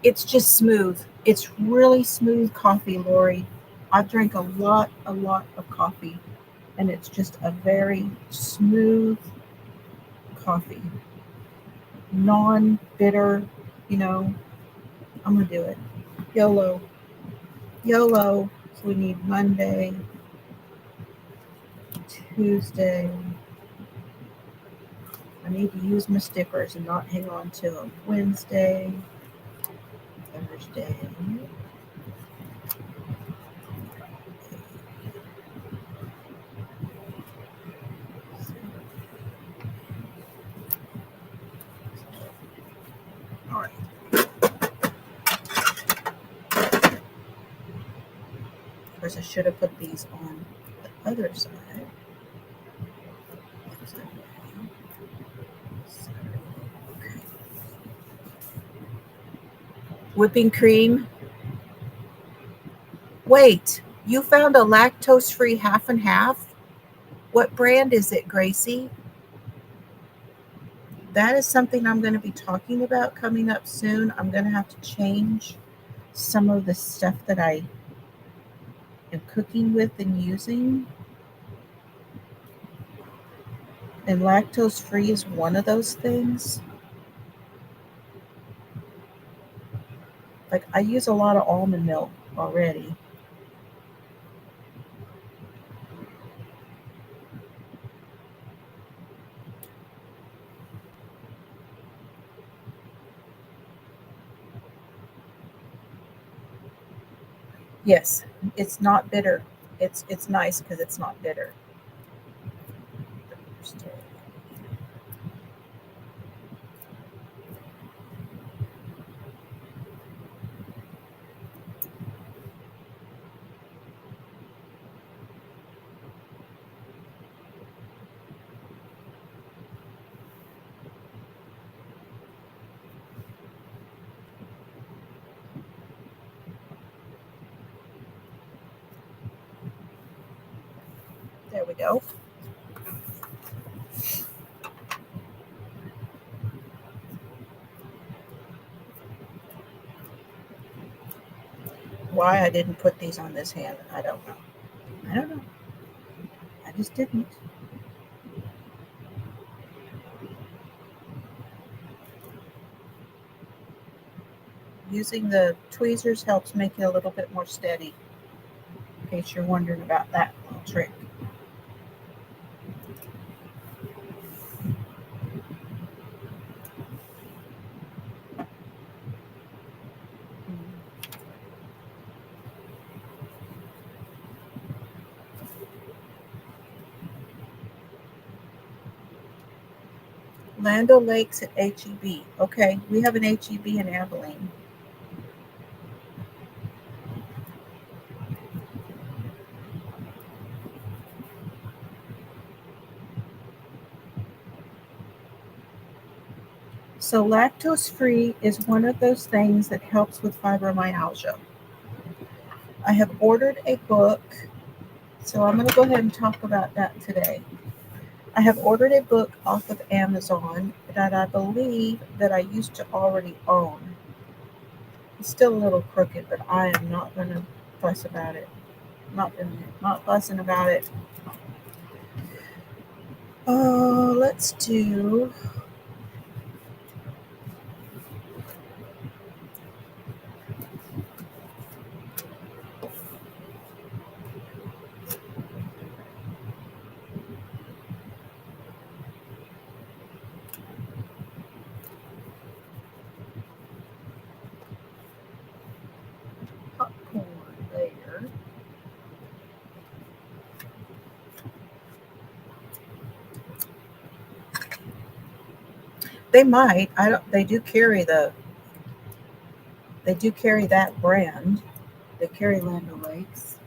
It's just smooth. It's really smooth coffee, Lori. I've drank a lot of coffee, and it's just a very smooth coffee. Non-bitter, I'm going to do it. YOLO. YOLO. So we need Monday, Tuesday. I need to use my stickers and not hang on to them. Wednesday, Thursday. All right. Of course, I should have put these on the other side. Okay. Whipping cream. Wait, you found a lactose-free half and half? What brand is it, Gracie? that is something I'm going to be talking about coming up soon. I'm going to have to change some of the stuff that I am cooking with and using. And lactose free is one of those things. Like, I use a lot of almond milk already. Yes, it's not bitter. It's nice because it's not bitter. There we go. Why I didn't put these on this hand, I don't know. I don't know. I just didn't. Using the tweezers helps make it a little bit more steady, in case you're wondering about that little trick. Land O'Lakes at HEB. Okay, we have an HEB in Abilene. So lactose free is one of those things that helps with fibromyalgia. I have ordered a book, so I'm going to go ahead and talk about that today. I have ordered a book off of Amazon that I believe that I used to already own. It's still a little crooked, but I am not going to fuss about it. Not fussing about it. Oh, let's do. Popcorn there. They might. I don't. They do carry the. They do carry that brand. They carry Land O'Lakes.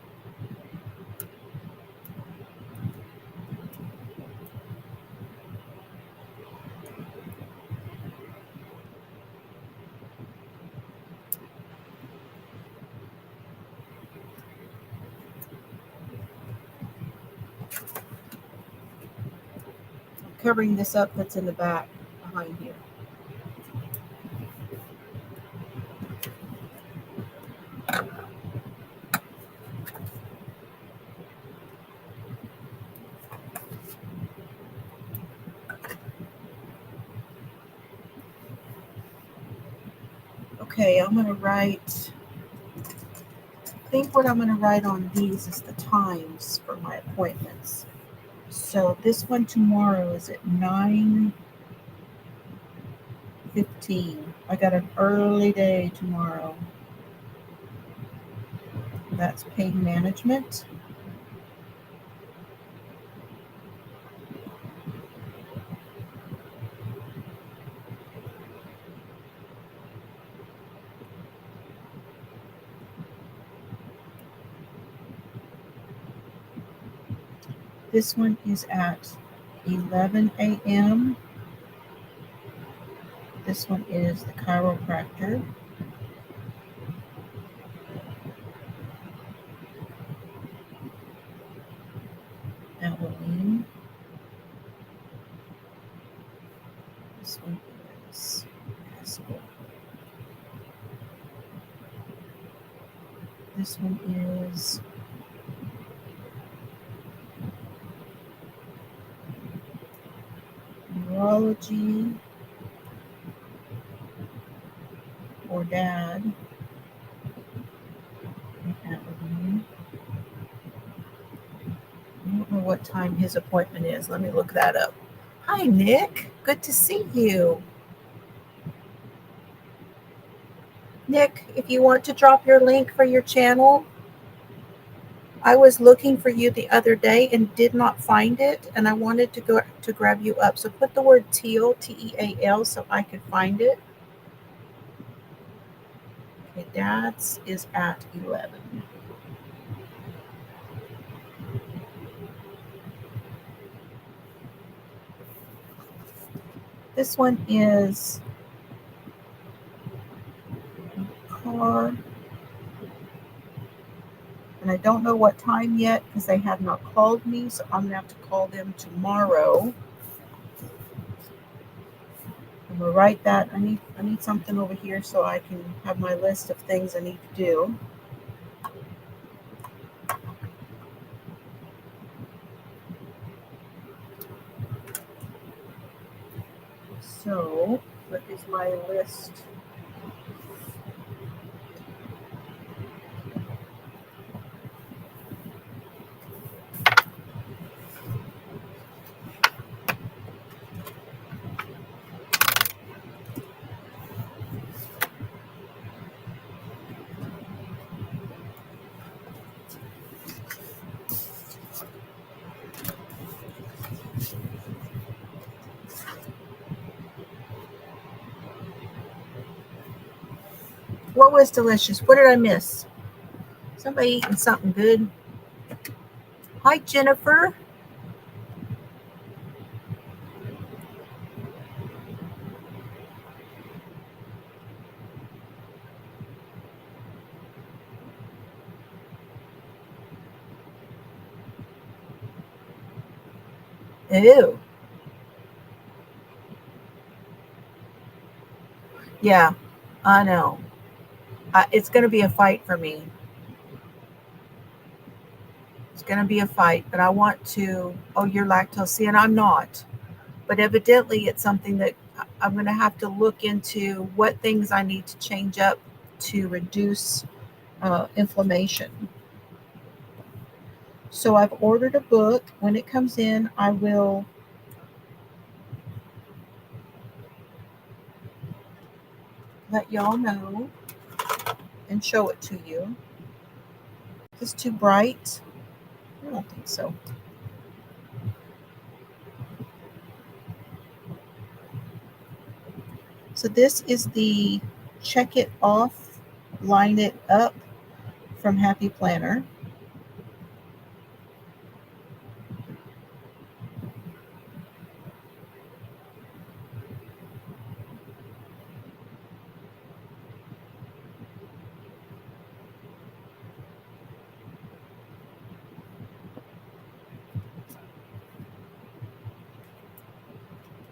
I'm covering this up that's in the back behind here. Okay, I'm going to write. I think what I'm going to write on these is the times for my appointments. So this one tomorrow is at 9:15. I got an early day tomorrow. That's pain management. This one is at 11 a.m. This one is the chiropractor. Abilene. This one is Haskell. This one is neurology for dad. I don't know what time his appointment is. Let me look that up. Hi, Nick. Good to see you. Nick, if you want to drop your link for your channel, I was looking for you the other day and did not find it, and I wanted to go to grab you up. So put the word teal, T-E-A-L, so I could find it. Okay, Dad's is at 11. This one is car, and I don't know what time yet because they have not called me, so I'm gonna have to call them tomorrow. I'm gonna write that. I need something over here so I can have my list of things I need to do. So, what is my list? What was delicious? What did I miss? Somebody eating something good. Hi, Jennifer. Ew. Yeah, I know. It's going to be a fight for me. It's going to be a fight, but I want to. Oh, you're lactose, and I'm not. But evidently, it's something that I'm going to have to look into what things I need to change up to reduce inflammation. So I've ordered a book. When it comes in, I will let y'all know and show it to you. Is this too bright? I don't think so. So this is the Check It Off, Line It Up from Happy Planner.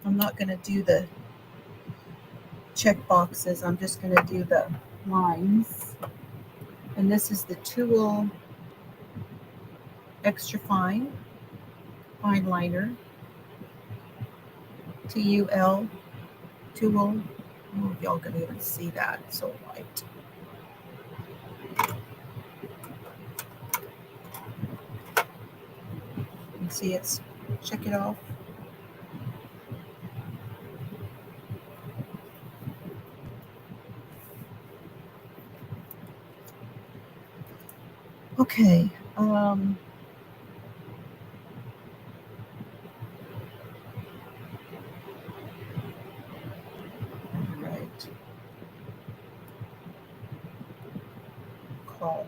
I'm not going to do the check boxes. I'm just going to do the lines. And this is the Tool Extra Fine liner. T-U-L, Tool. I don't know if y'all can even see that. It's so light. You can see it's Check It Off. Okay. All right. Call.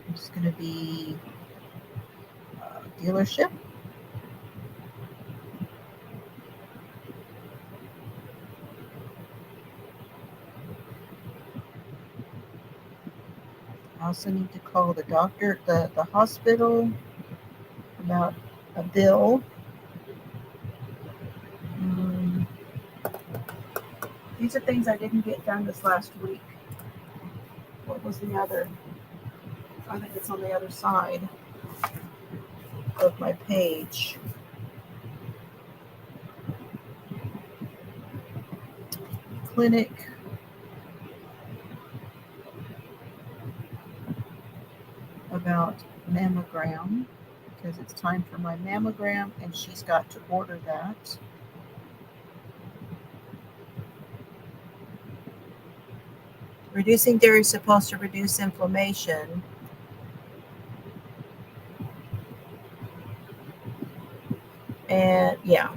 It's going to be dealership. I also need to call the doctor, the hospital about a bill. These are things I didn't get done this last week. What was the other? I think it's on the other side of my page. Clinic. About mammogram, because it's time for my mammogram and she's got to order that. Reducing dairy is supposed to reduce inflammation. And yeah,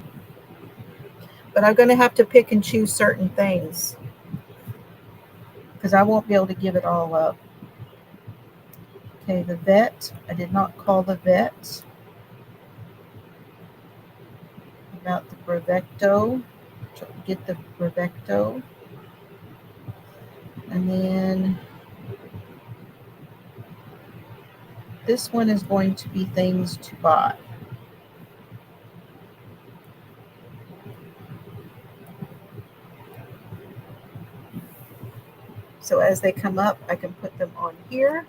but I'm going to have to pick and choose certain things because I won't be able to give it all up. Okay, the vet. I did not call the vet about the Brevecto. Get the Brevecto. And then this one is going to be things to buy. So as they come up, I can put them on here.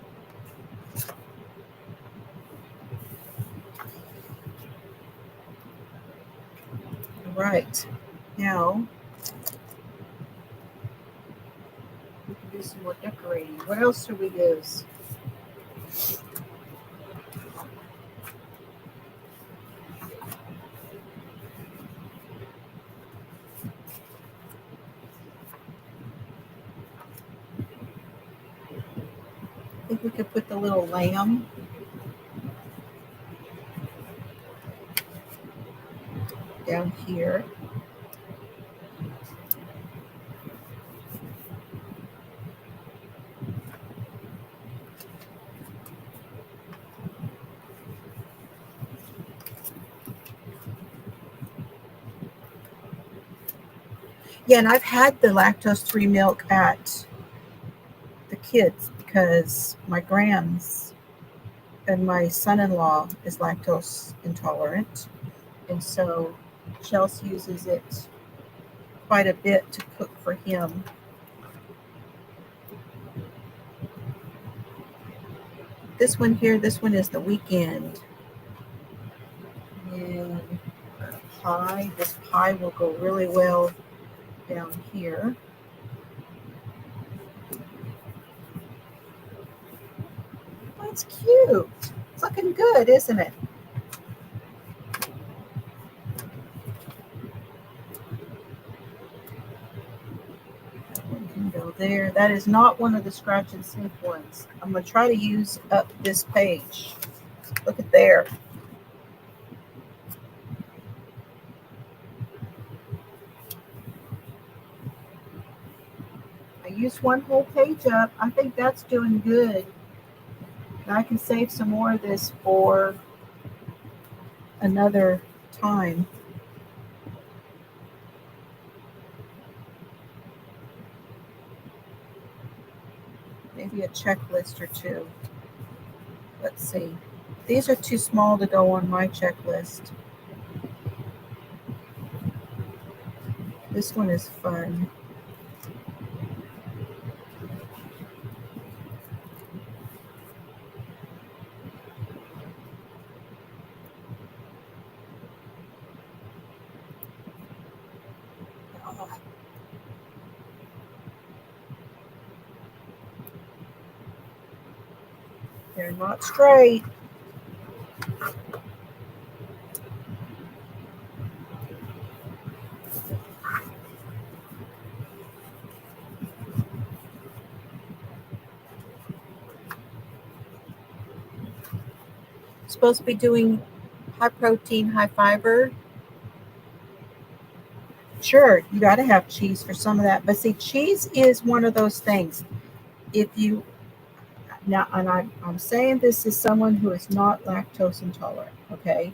Right. Now, we can do some more decorating. What else do we use? I think we could put the little lamb down here. Yeah, and I've had the lactose-free milk at the kids because my grams and my son-in-law is lactose intolerant. And so Chelsea uses it quite a bit to cook for him. This one here, this one is the weekend. And pie, this pie will go really well down here. Oh, it's cute. It's looking good, isn't it? Can go there. That is not one of the scratch and sniff ones. I'm going to try to use up this page. Look at there. I used one whole page up. I think that's doing good. And I can save some more of this for another time. Maybe a checklist or two. Let's see. These are too small to go on my checklist. This one is fun. They're not straight. Supposed to be doing high protein, high fiber. Sure, you got to have cheese for some of that. But see, cheese is one of those things. If you now, and I'm saying this is someone who is not lactose intolerant, okay?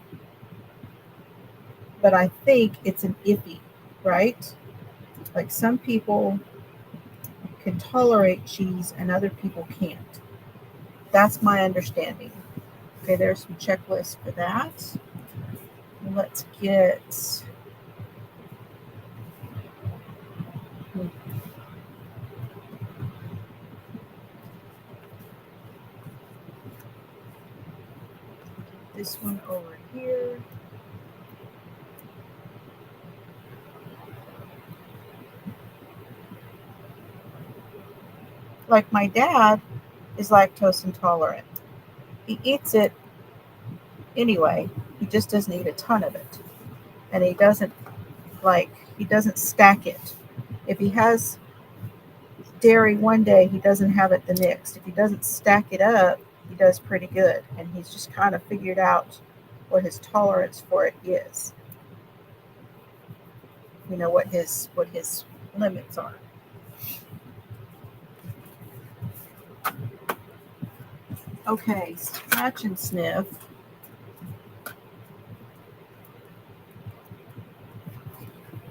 But I think it's an iffy, right? Like some people can tolerate cheese and other people can't. That's my understanding. Okay, there's some checklists for that. Let's get, this one over here. Like my dad is lactose intolerant. He eats it anyway. He just doesn't eat a ton of it. And he doesn't stack it. If he has dairy one day, he doesn't have it the next. If he doesn't stack it up, he does pretty good. And he's just kind of figured out what his tolerance for it is. You know, what his limits are. Okay, scratch and sniff. You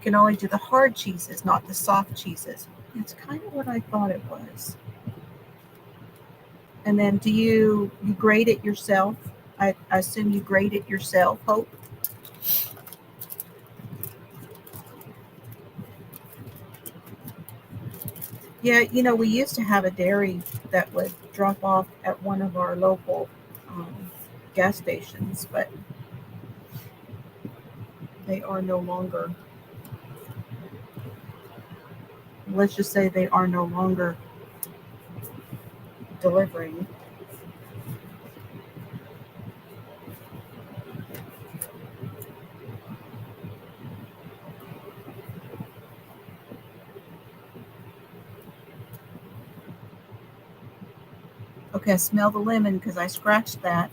can only do the hard cheeses, not the soft cheeses. It's kind of what I thought it was. And then do you grate it yourself? I assume you grate it yourself, Hope? Yeah, you know, we used to have a dairy that would drop off at one of our local gas stations, but they are no longer, let's just say they are no longer delivering. Okay, I smell the lemon because I scratched that.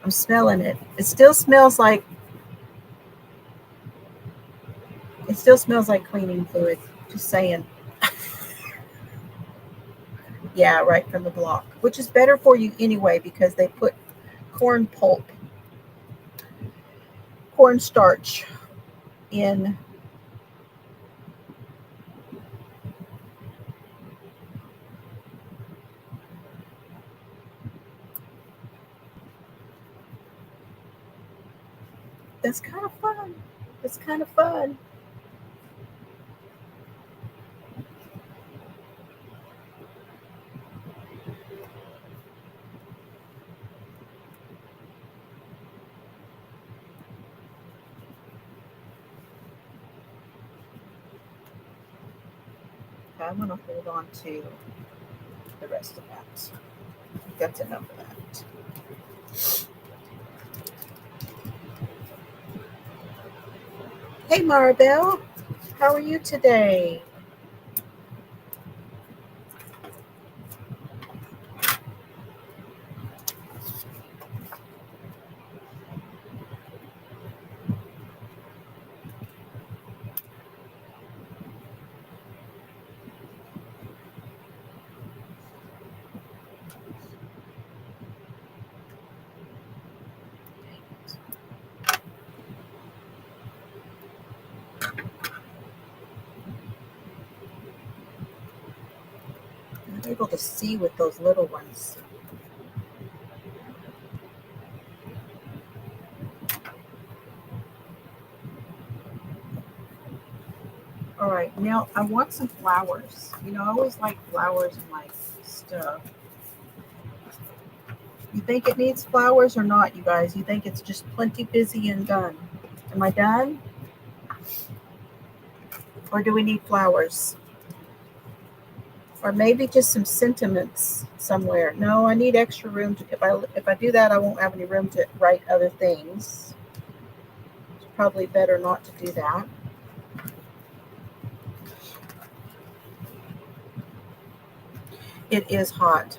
I'm smelling it. It still smells like cleaning fluid. Just saying. Yeah, right from the block, which is better for you anyway because they put cornstarch in. That's kind of fun. It's kind of fun. Okay, I'm going to hold on to the rest of that. That's enough of that. Hey, Maribel. How are you today? I'm able to see with those little ones. All right, now I want some flowers. You know, I always like flowers in my stuff. You think it needs flowers or not, you guys? You think it's just plenty busy and done? Am I done? Or do we need flowers? Or maybe just some sentiments somewhere. No, I need extra room. If I do that, I won't have any room to write other things. It's probably better not to do that. It is hot.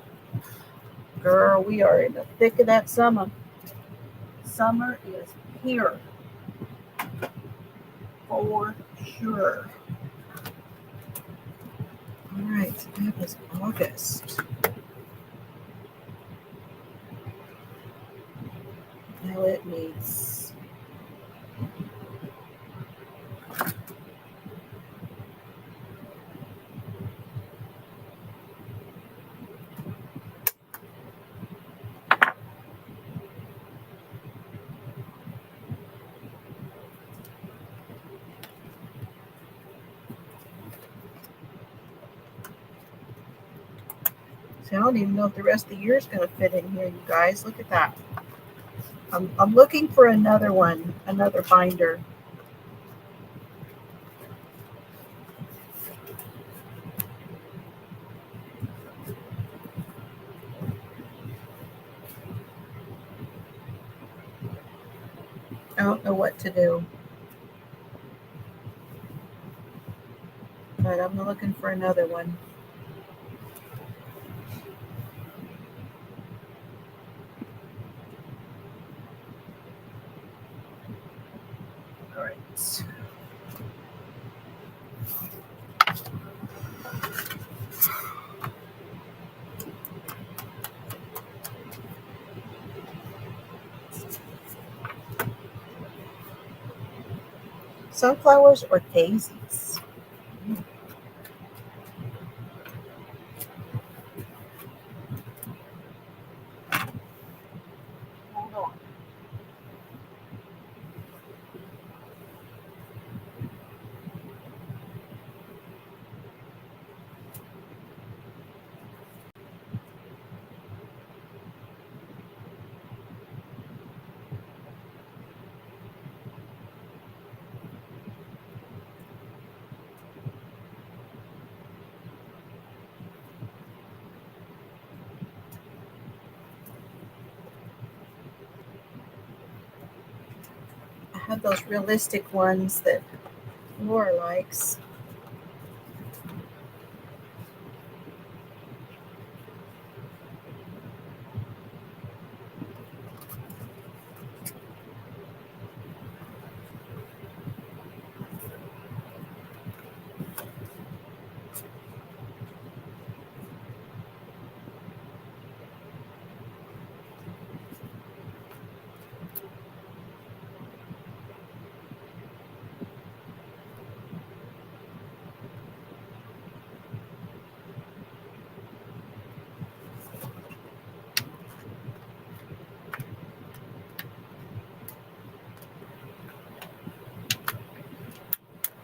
Girl, we are in the thick of that summer. Summer is here. For sure. All right, so that was August. Now it needs. I don't even know if the rest of the year is going to fit in here, you guys. Look at that. I'm looking for another one, another binder. I don't know what to do. But I'm looking for another one. All right. Sunflowers or daisies? Hold on. I have those realistic ones that Laura likes.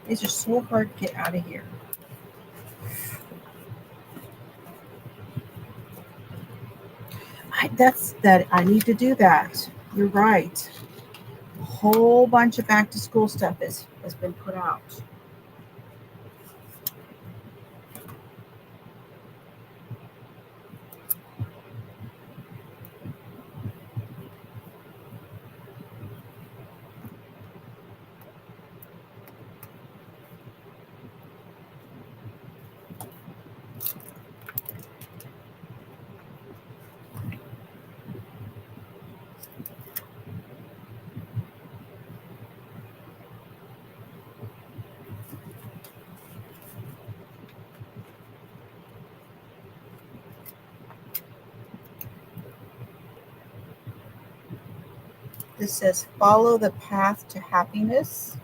These are so hard to get out of here. I need to do that. You're right. A whole bunch of back to school stuff has been put out. This says follow the path to happiness.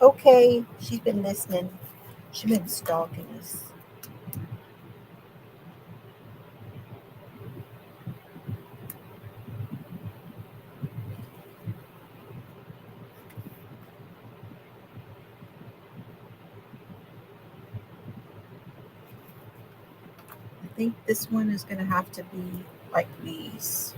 Okay, she's been listening. She's been stalking us. I think this one is going to have to be like these.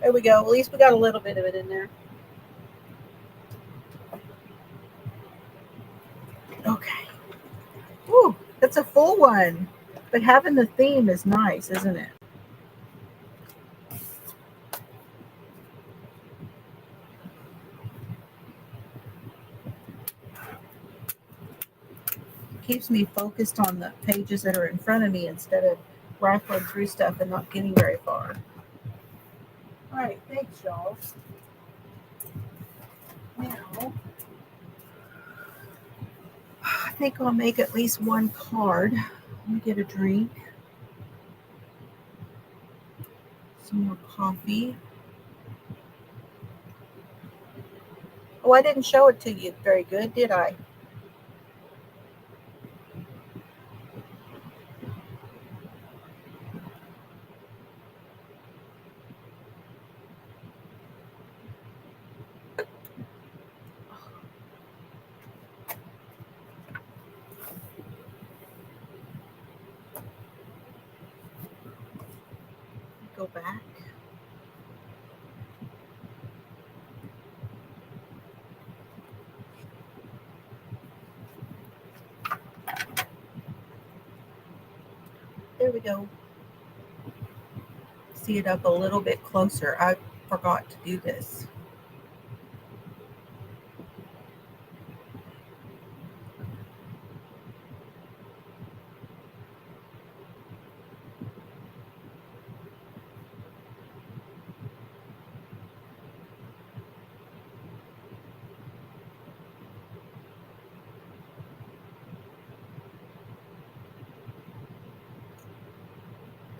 There we go. At least we got a little bit of it in there. Okay. Ooh, that's a full one. But having the theme is nice, isn't it? Keeps me focused on the pages that are in front of me instead of rifling through stuff and not getting very far. All right, thanks, y'all. Now, think I'll make at least one card. Let me get a drink. Some more coffee. Oh, I didn't show it to you very good, did I? Go back. There we go. See it up a little bit closer. I forgot to do this.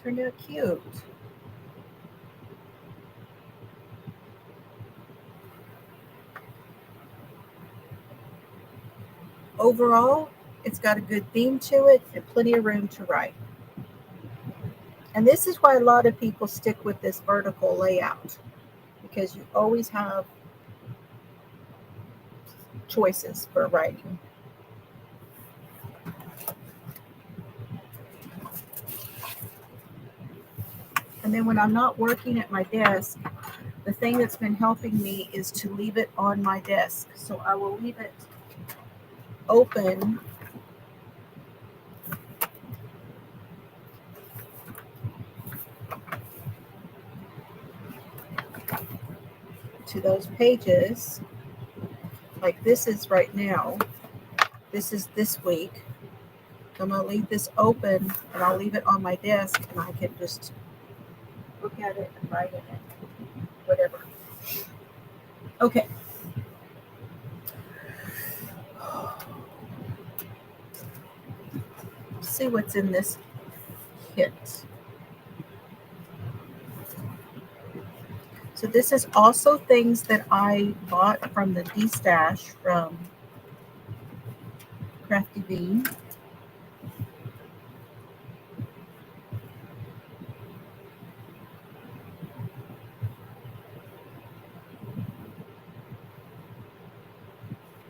Turned out cute. Overall, it's got a good theme to it and plenty of room to write. And this is why a lot of people stick with this vertical layout, because you always have choices for writing. And then when I'm not working at my desk, the thing that's been helping me is to leave it on my desk. So I will leave it open to those pages. Like this is right now. This is this week. I'm going to leave this open and I'll leave it on my desk and I can just look at it and write in it. Whatever. Okay. Let's see what's in this kit. So this is also things that I bought from the D-Stash from Crafty Bean.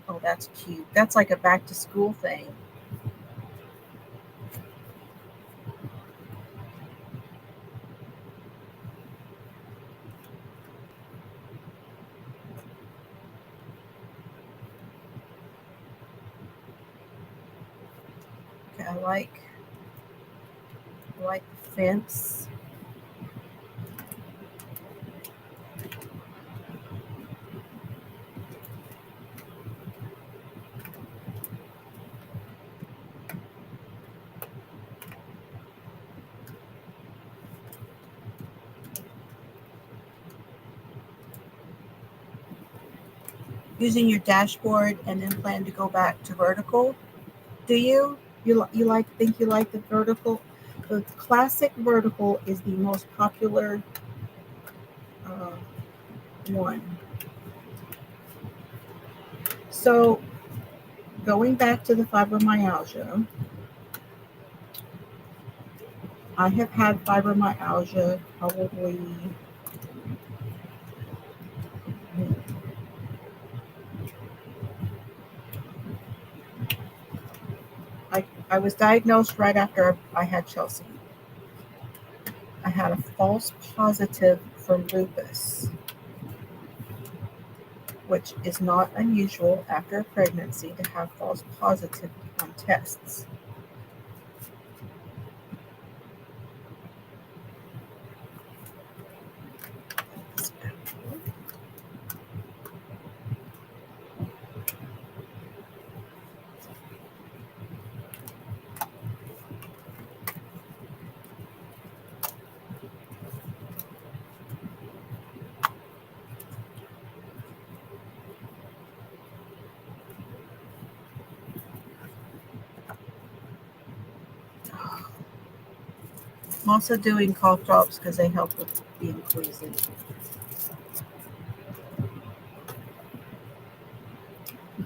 Oh, that's cute. That's like a back to school thing. Okay, I like the fence. Using your dashboard and then plan to go back to vertical. Do you? You think you like the vertical? The classic vertical is the most popular one. So going back to the fibromyalgia, I have had fibromyalgia probably I was diagnosed right after I had Chelsea. I had a false positive for lupus, which is not unusual after a pregnancy to have false positive on tests. I'm also doing cough drops because they help with being queasy.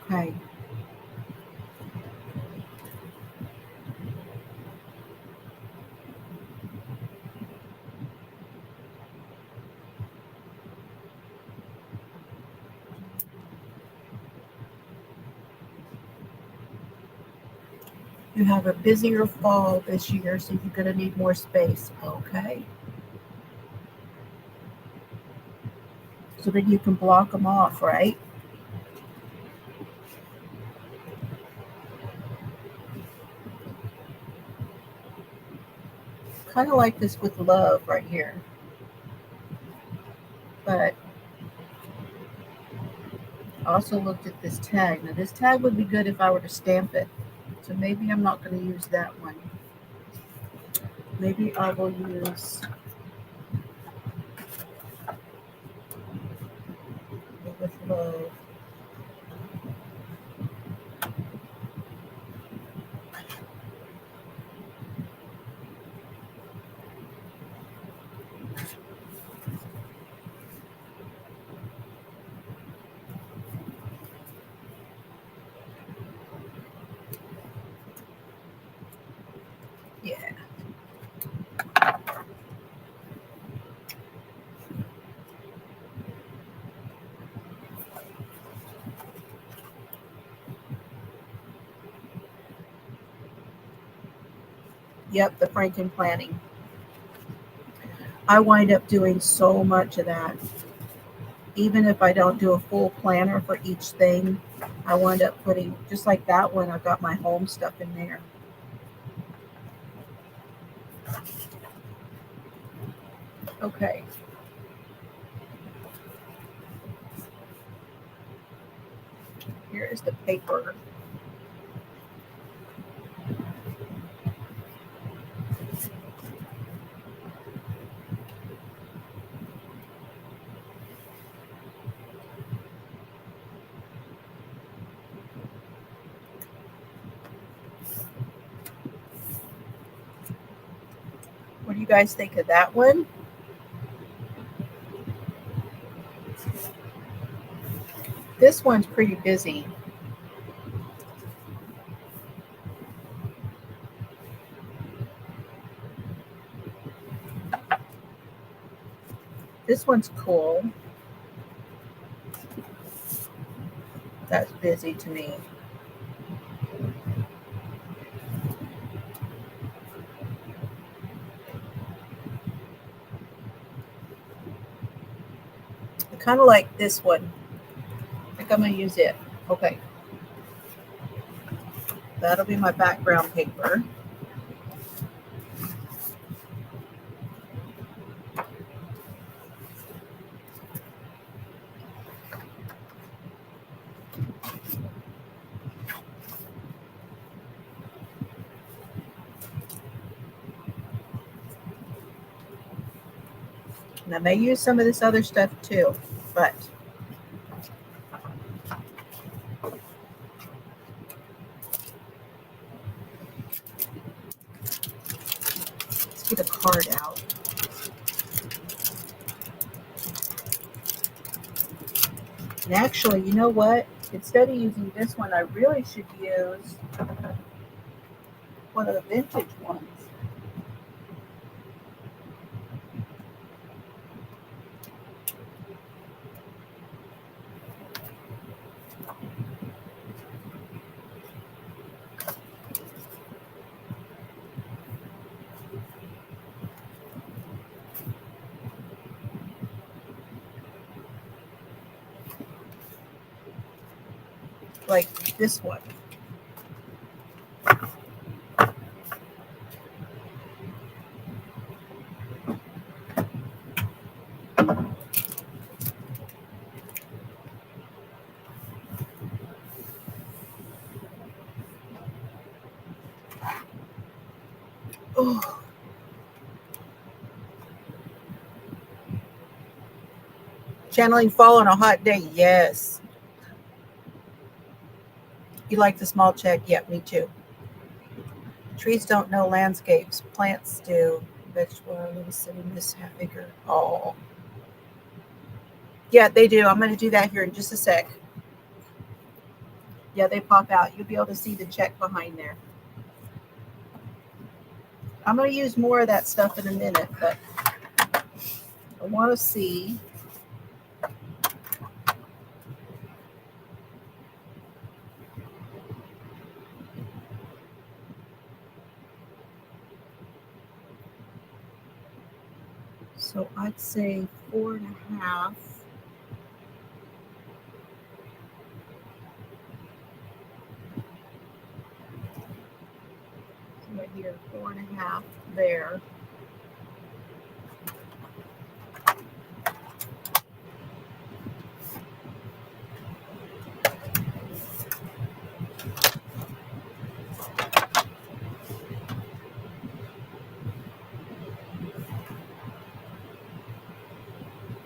Okay. You have a busier fall this year, so you're going to need more space. Okay. So then you can block them off, right? Kind of like this with love right here. But I also looked at this tag. Now this tag would be good if I were to stamp it. So maybe I'm not going to use that one. Maybe I will use with love. Yeah. Yep, the Franken planning. I wind up doing so much of that. Even if I don't do a full planner for each thing, I wind up putting, just like that one, I've got my home stuff in there. Okay. Here is the paper. What do you guys think of that one? This one's pretty busy. This one's cool. That's busy to me. I kind of like this one. I think I'm going to use it. Okay. That'll be my background paper. And I may use some of this other stuff too, but let's get a card out. And actually, you know what? Instead of using this one, I really should use one of the vintage ones. Like this one. Oh. Channeling fall on a hot day. Yes. You like the small check? Yeah, me too. Trees don't know landscapes. Plants do. Vegetable, let me see, this half acre. Oh, yeah, they do. I'm going to do that here in just a sec. Yeah, they pop out. You'll be able to see the check behind there. I'm going to use more of that stuff in a minute, but I want to see. So I'd say 4.5. Right here, 4.5 there.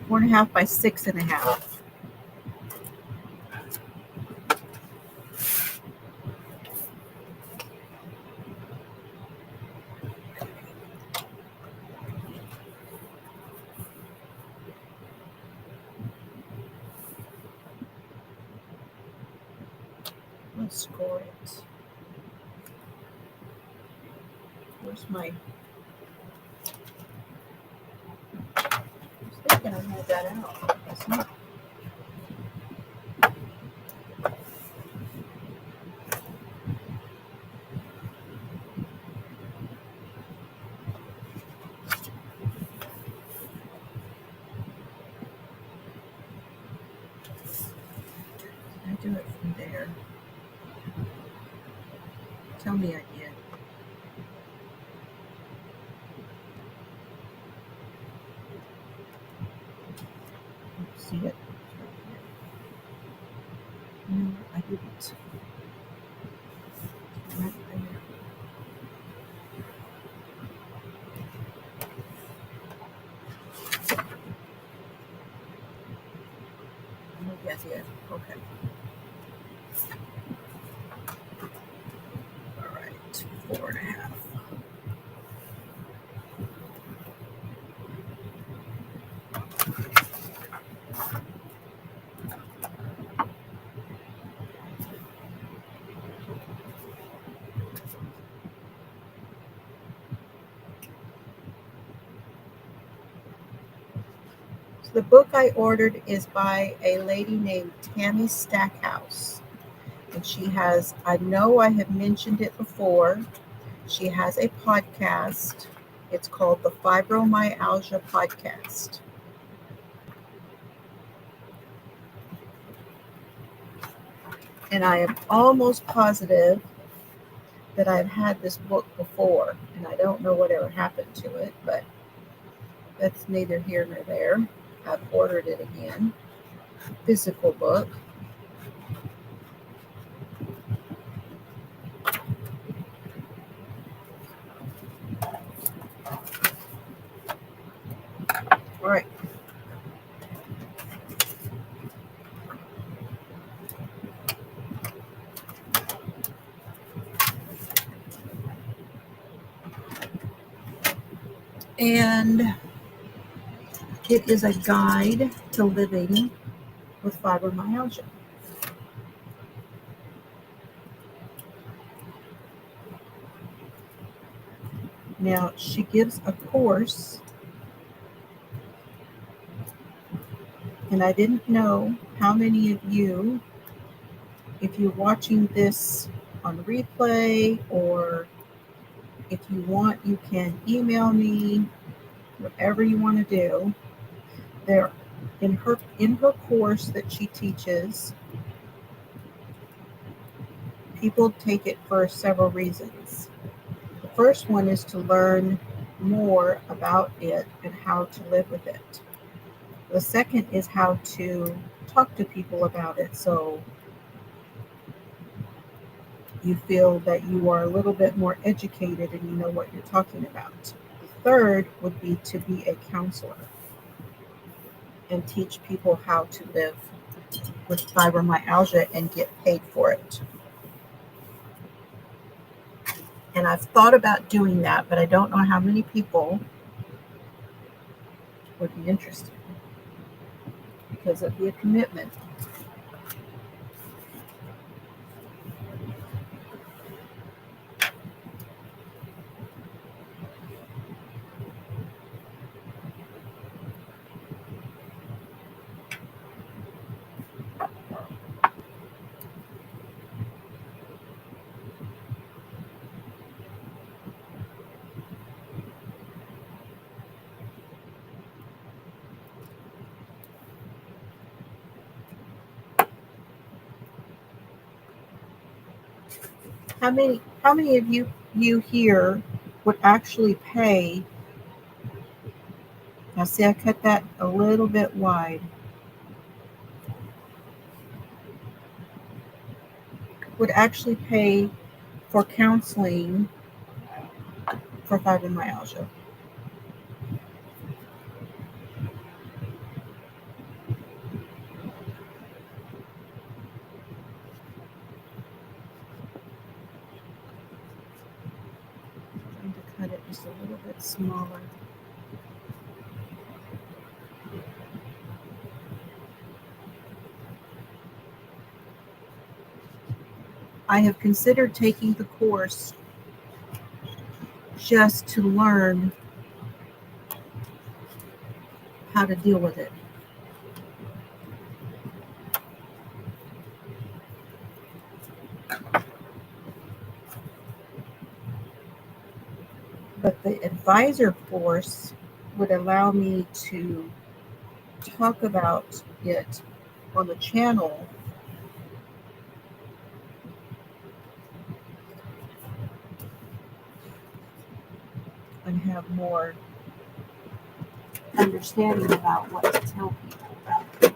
Four and a half by 6.5. Let's score it. Where's my? I was thinking I had that out. It's not. I do it from there. Tell me I did. See it? No, I didn't. Right there. Maybe I did. Okay. All right. 4.5. So the book I ordered is by a lady named Tammy Stackhouse. And she has, I know I have mentioned it before, she has a podcast. It's called the Fibromyalgia Podcast. And I am almost positive that I've had this book before, and I don't know whatever happened to it, but that's neither here nor there. I've ordered it again. Physical book. All right. And it is a guide to living with fibromyalgia. Now, she gives a course, and I didn't know how many of you, if you're watching this on replay, or if you want, you can email me, whatever you want to do. There, in her course that she teaches, people take it for several reasons. The first one is to learn more about it and how to live with it. The second is how to talk to people about it, so you feel that you are a little bit more educated and you know what you're talking about. The third would be to be a counselor and teach people how to live with fibromyalgia and get paid for it. And I've thought about doing that, but I don't know how many people would be interested because it'd be a commitment. How many of you here would actually pay? Now see, I cut that a little bit wide. Would actually pay for counseling for fibromyalgia? I'm trying to cut it just a little bit smaller. I have considered taking the course just to learn how to deal with it. But the advisor course would allow me to talk about it on the channel and have more understanding about what to tell people about it.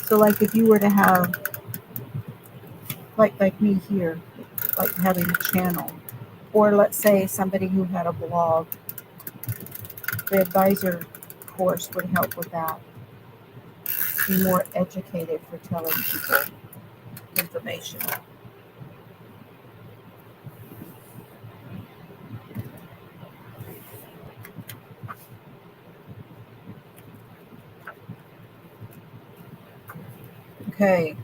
So like if you were to have like me here, like having a channel, or let's say somebody who had a blog, the advisor course would help with that. Be more educated for telling people information. Okay.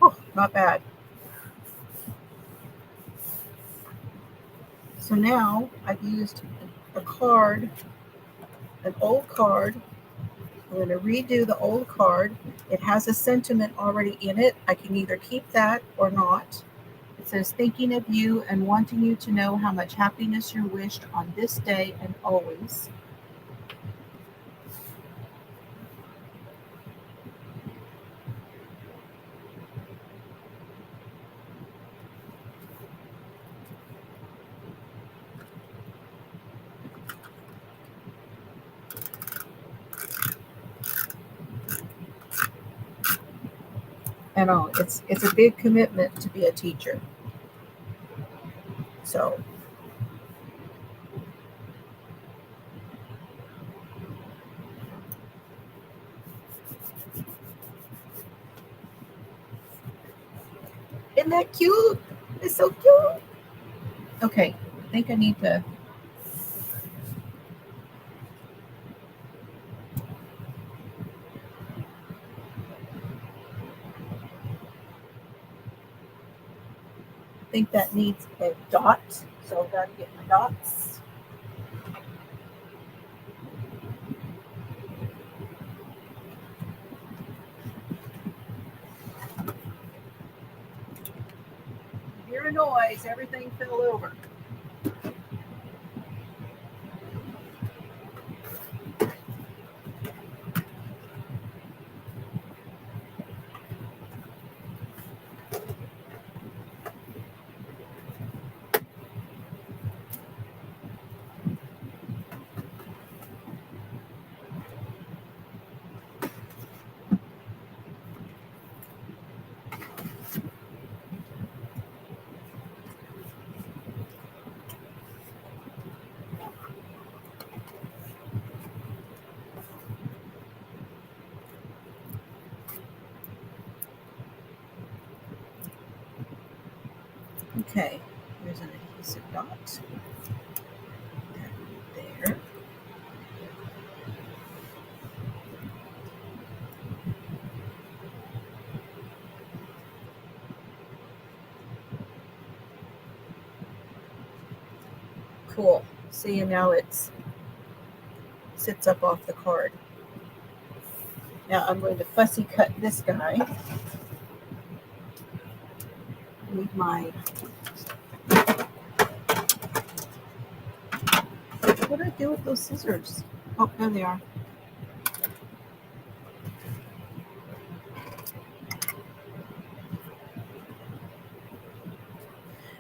Oh, not bad. So now I've used a card, an old card. I'm going to redo the old card. It has a sentiment already in it. I can either keep that or not. It says, thinking of you and wanting you to know how much happiness you're wished on this day and always. And it's a big commitment to be a teacher. So isn't that cute? It's so cute. Okay, I think I need to. I think that needs a dot. So I've got to get my dots. Hear a noise, everything fell over. Okay, there's an adhesive dot. There. Cool. See, and now it sits up off the card. Now I'm going to fussy cut this guy with my, what do I do with those scissors? Oh, there they are.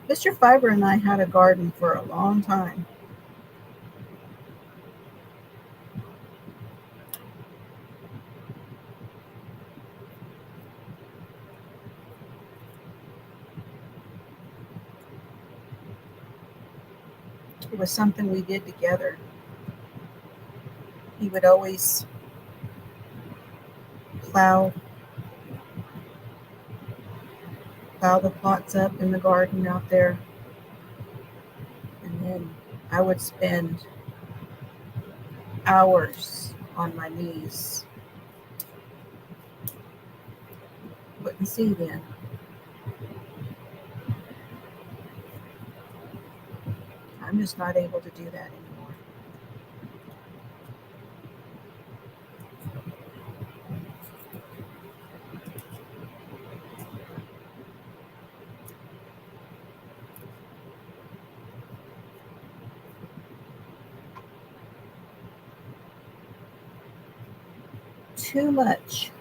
Mr. Fiber and I had a garden for a long time. It was something we did together. He would always plow the plots up in the garden out there. And then I would spend hours on my knees. Wouldn't see then. I'm just not able to do that anymore. Too much.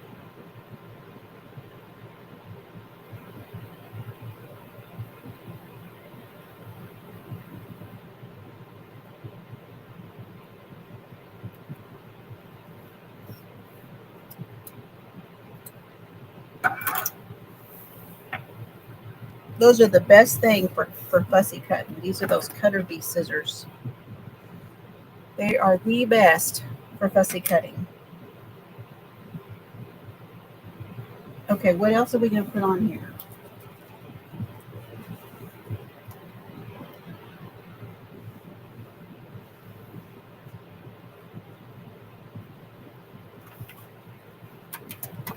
Those are the best thing for fussy cutting. These are those Cutter Bee scissors. They are the best for fussy cutting. Okay, what else are we going to put on here?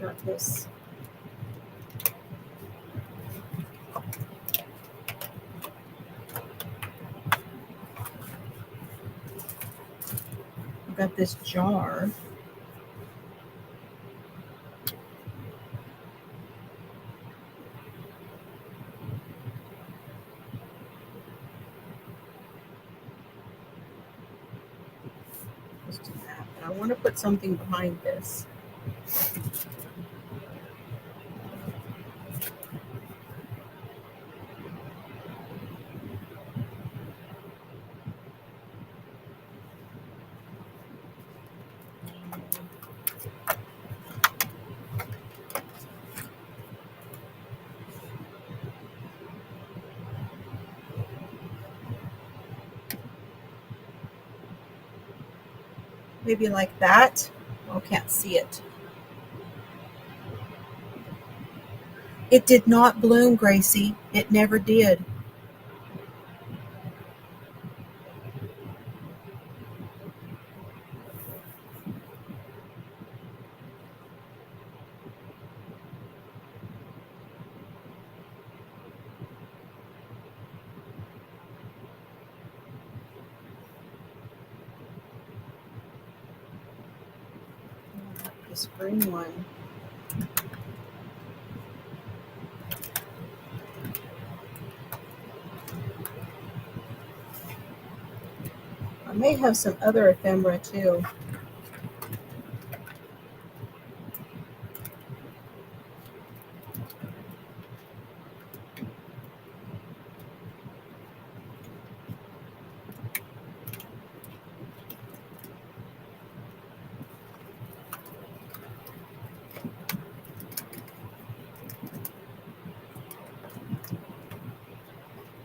Got this. I've got this jar. Let's do that. But I want to put something behind this. Maybe like that. Oh, can't see it. It did not bloom, Gracie. It never did. This green one. I may have some other ephemera too.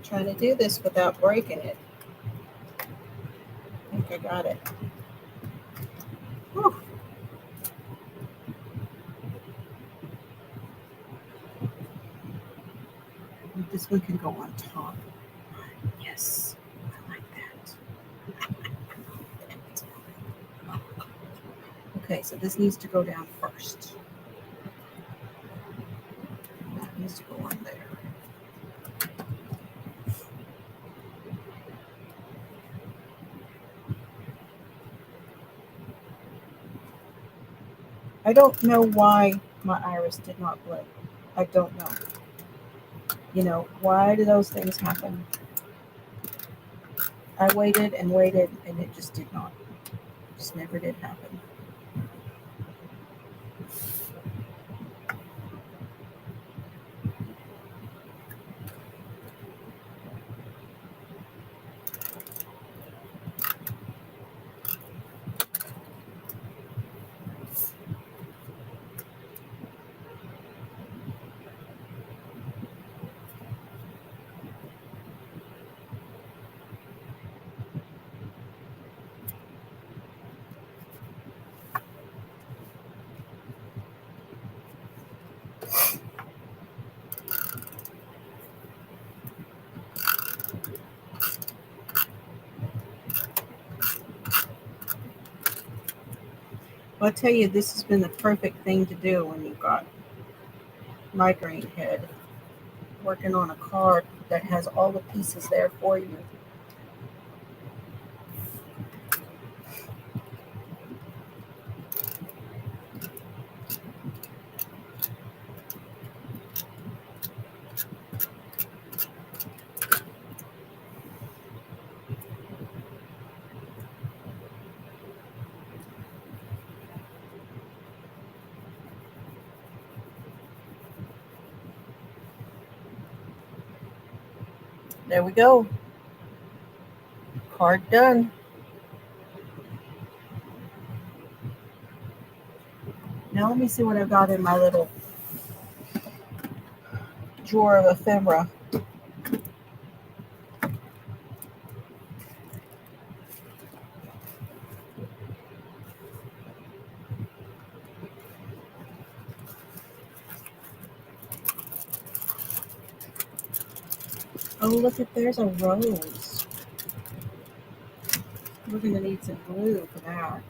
Trying to do this without breaking it. I think I got it. Whew. This one can go on top. Yes, I like that. Okay, so this needs to go down first. That needs to go on there. I don't know why my iris did not blink. I don't know. You know, why do those things happen? I waited and waited and it just did not. It just never did happen. Well, I tell you, this has been the perfect thing to do when you've got migraine head. Working on a card that has all the pieces there for you. There we go. Card done. Now let me see what I've got in my little drawer of ephemera. Oh, look at, there's a rose. We're going to need some glue for that.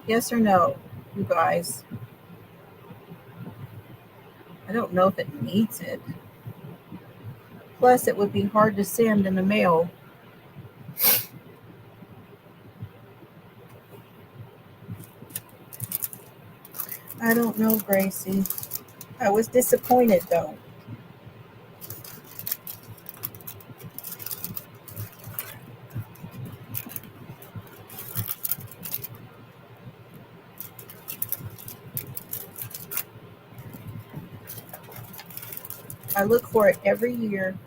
Yes or no, you guys? I don't know if it needs it. Plus, it would be hard to send in the mail. I don't know, Gracie. I was disappointed, though. I look for it every year.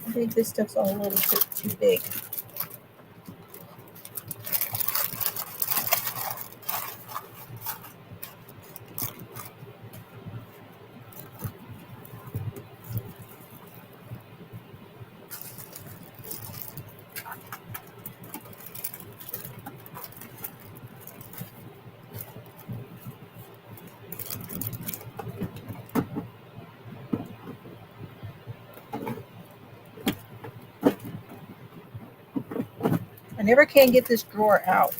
I think this stuff's all a little bit too big. I never can get this drawer out.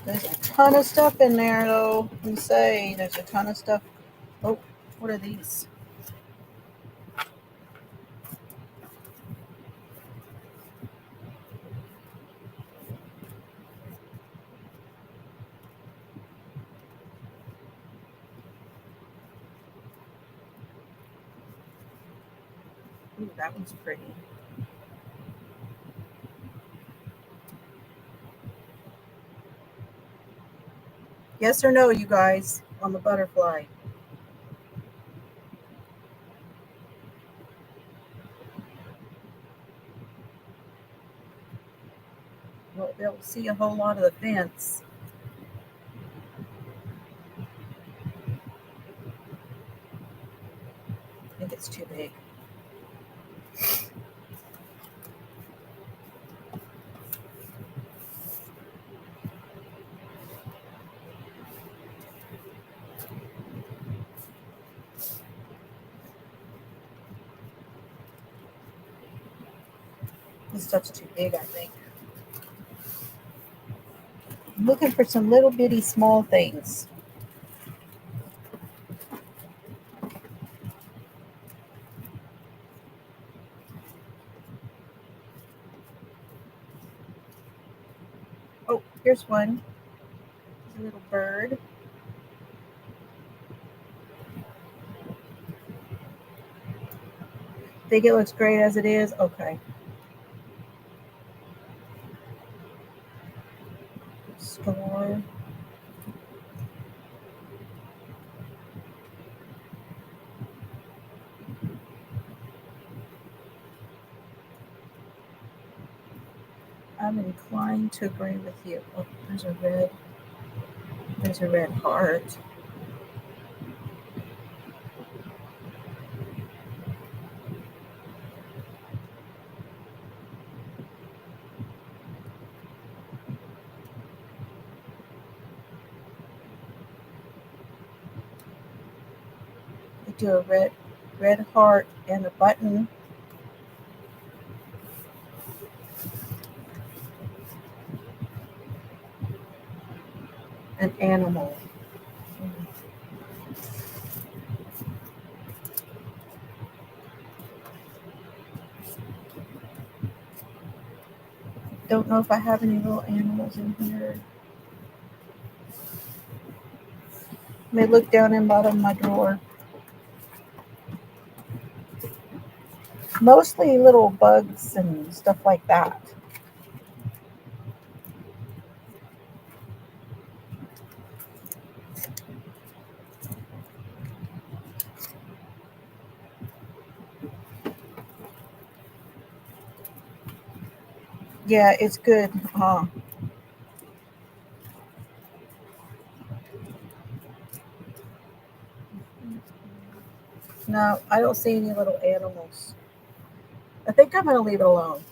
There's a ton of stuff in there, though. Let me say, there's a ton of stuff. Oh, what are these? Ooh, that one's pretty. Yes or no, you guys, on the butterfly? Won't be able to see a whole lot of the fence. I think it's too big. This stuff's too big, I think. I'm looking for some little bitty small things. Oh, here's one. There's a little bird. Think it looks great as it is? Okay. Store. I'm inclined to agree with you. Oh, there's a red heart. They do a red heart and a button. An animal. Don't know if I have any little animals in here. May look down in bottom of my drawer. Mostly little bugs and stuff like that. Yeah, it's good. No, I don't see any little animals. I think I'm going to leave it alone.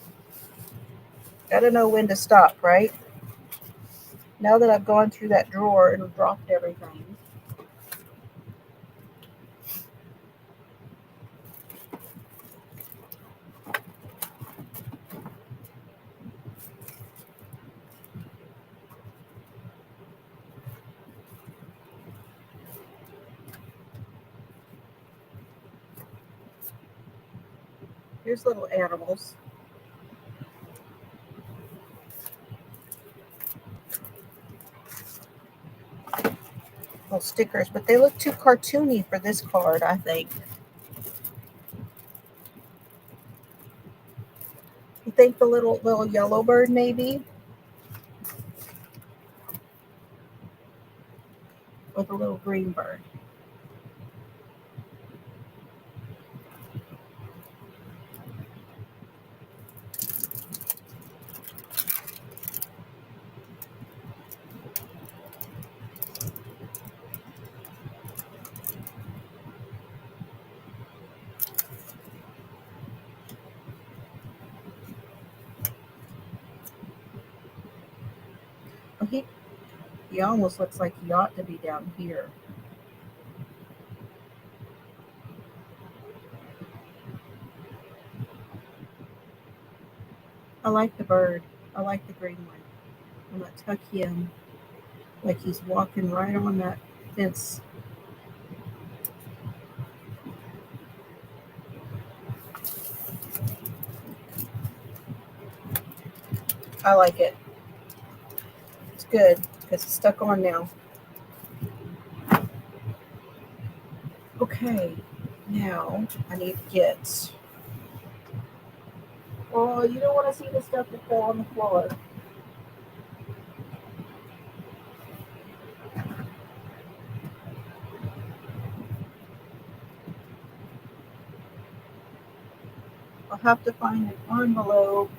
Gotta know when to stop, right? Now that I've gone through that drawer and dropped everything. Here's little animals. Little stickers, but they look too cartoony for this card, I think. You think the little yellow bird maybe? Or the little green bird? Oh, he almost looks like he ought to be down here. I like the bird. I like the green one. I'm going to tuck him like he's walking right on that fence. I like it. It's good because it's stuck on now. Okay, now I need to get Oh, you don't want to see the stuff that fell on the floor. I'll have to find an envelope.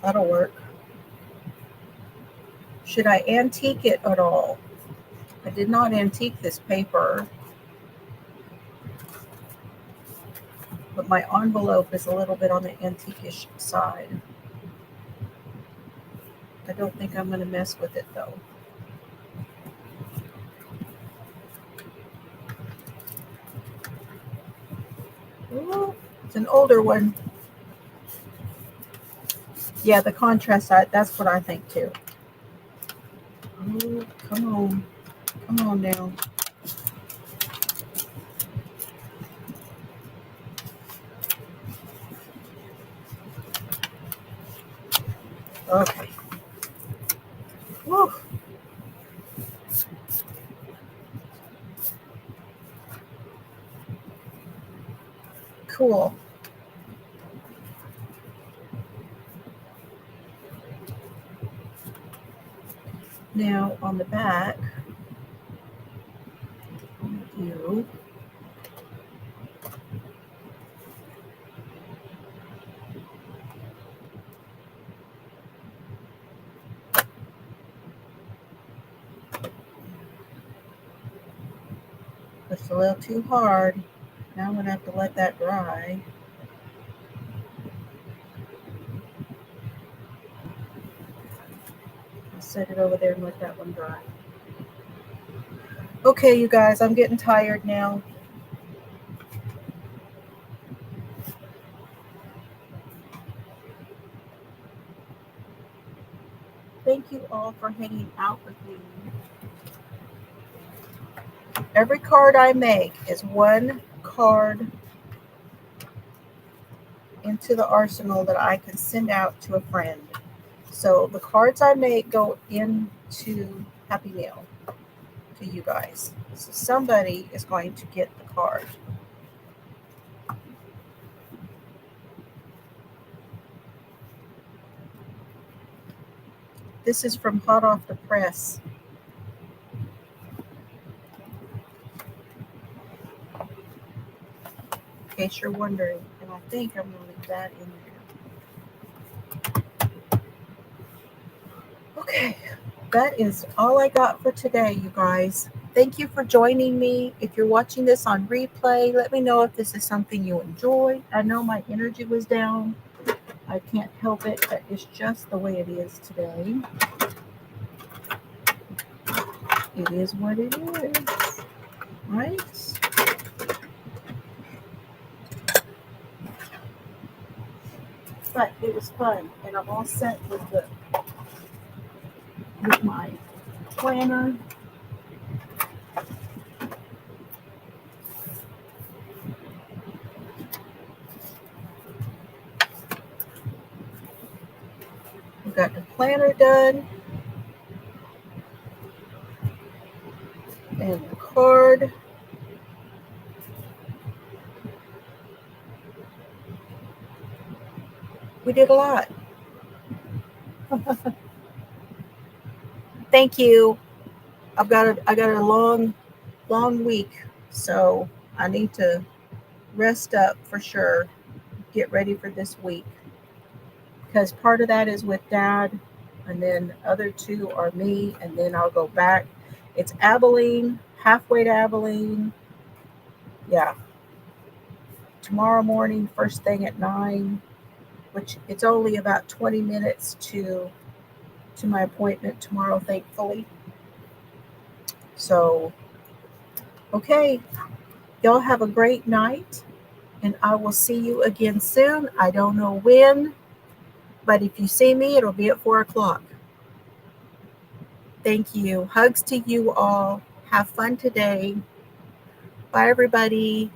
That'll work. Should I antique it at all? I did not antique this paper, but my envelope is a little bit on the antique-ish side. I don't think I'm going to mess with it though. Ooh, it's an older one. Yeah, the contrast side, that's what I think too. Ooh, come on. Come on now. Okay. Woo. Cool. Now on the back, you it's a little too hard. Now I'm going to have to let that dry. I'll set it over there and let that one dry. Okay, you guys, I'm getting tired now. Thank you all for hanging out with me. Every card I make is one card into the arsenal that I can send out to a friend. So the cards I make go into Happy Meal to you guys. So somebody is going to get the card. This is from hot off the press. In case you're wondering, and I think I'm going to leave that in there. Okay, that is all I got for today, you guys. Thank you for joining me. If you're watching this on replay, let me know if this is something you enjoy. I know my energy was down. I can't help it. That is just the way it is today. It is what it is, right? But it was fun, and I'm all set with my planner. We got the planner done, and the card. We did a lot. Thank you. I got a long week, so I need to rest up for sure. Get ready for this week, because part of that is with Dad, and then the other two are me, and then I'll go back. It's Abilene, halfway to Abilene. Yeah. Tomorrow morning, first thing at 9, which it's only about 20 minutes to my appointment tomorrow, thankfully. So, okay. Y'all have a great night, and I will see you again soon. I don't know when, but if you see me, it'll be at 4 o'clock. Thank you. Hugs to you all. Have fun today. Bye, everybody.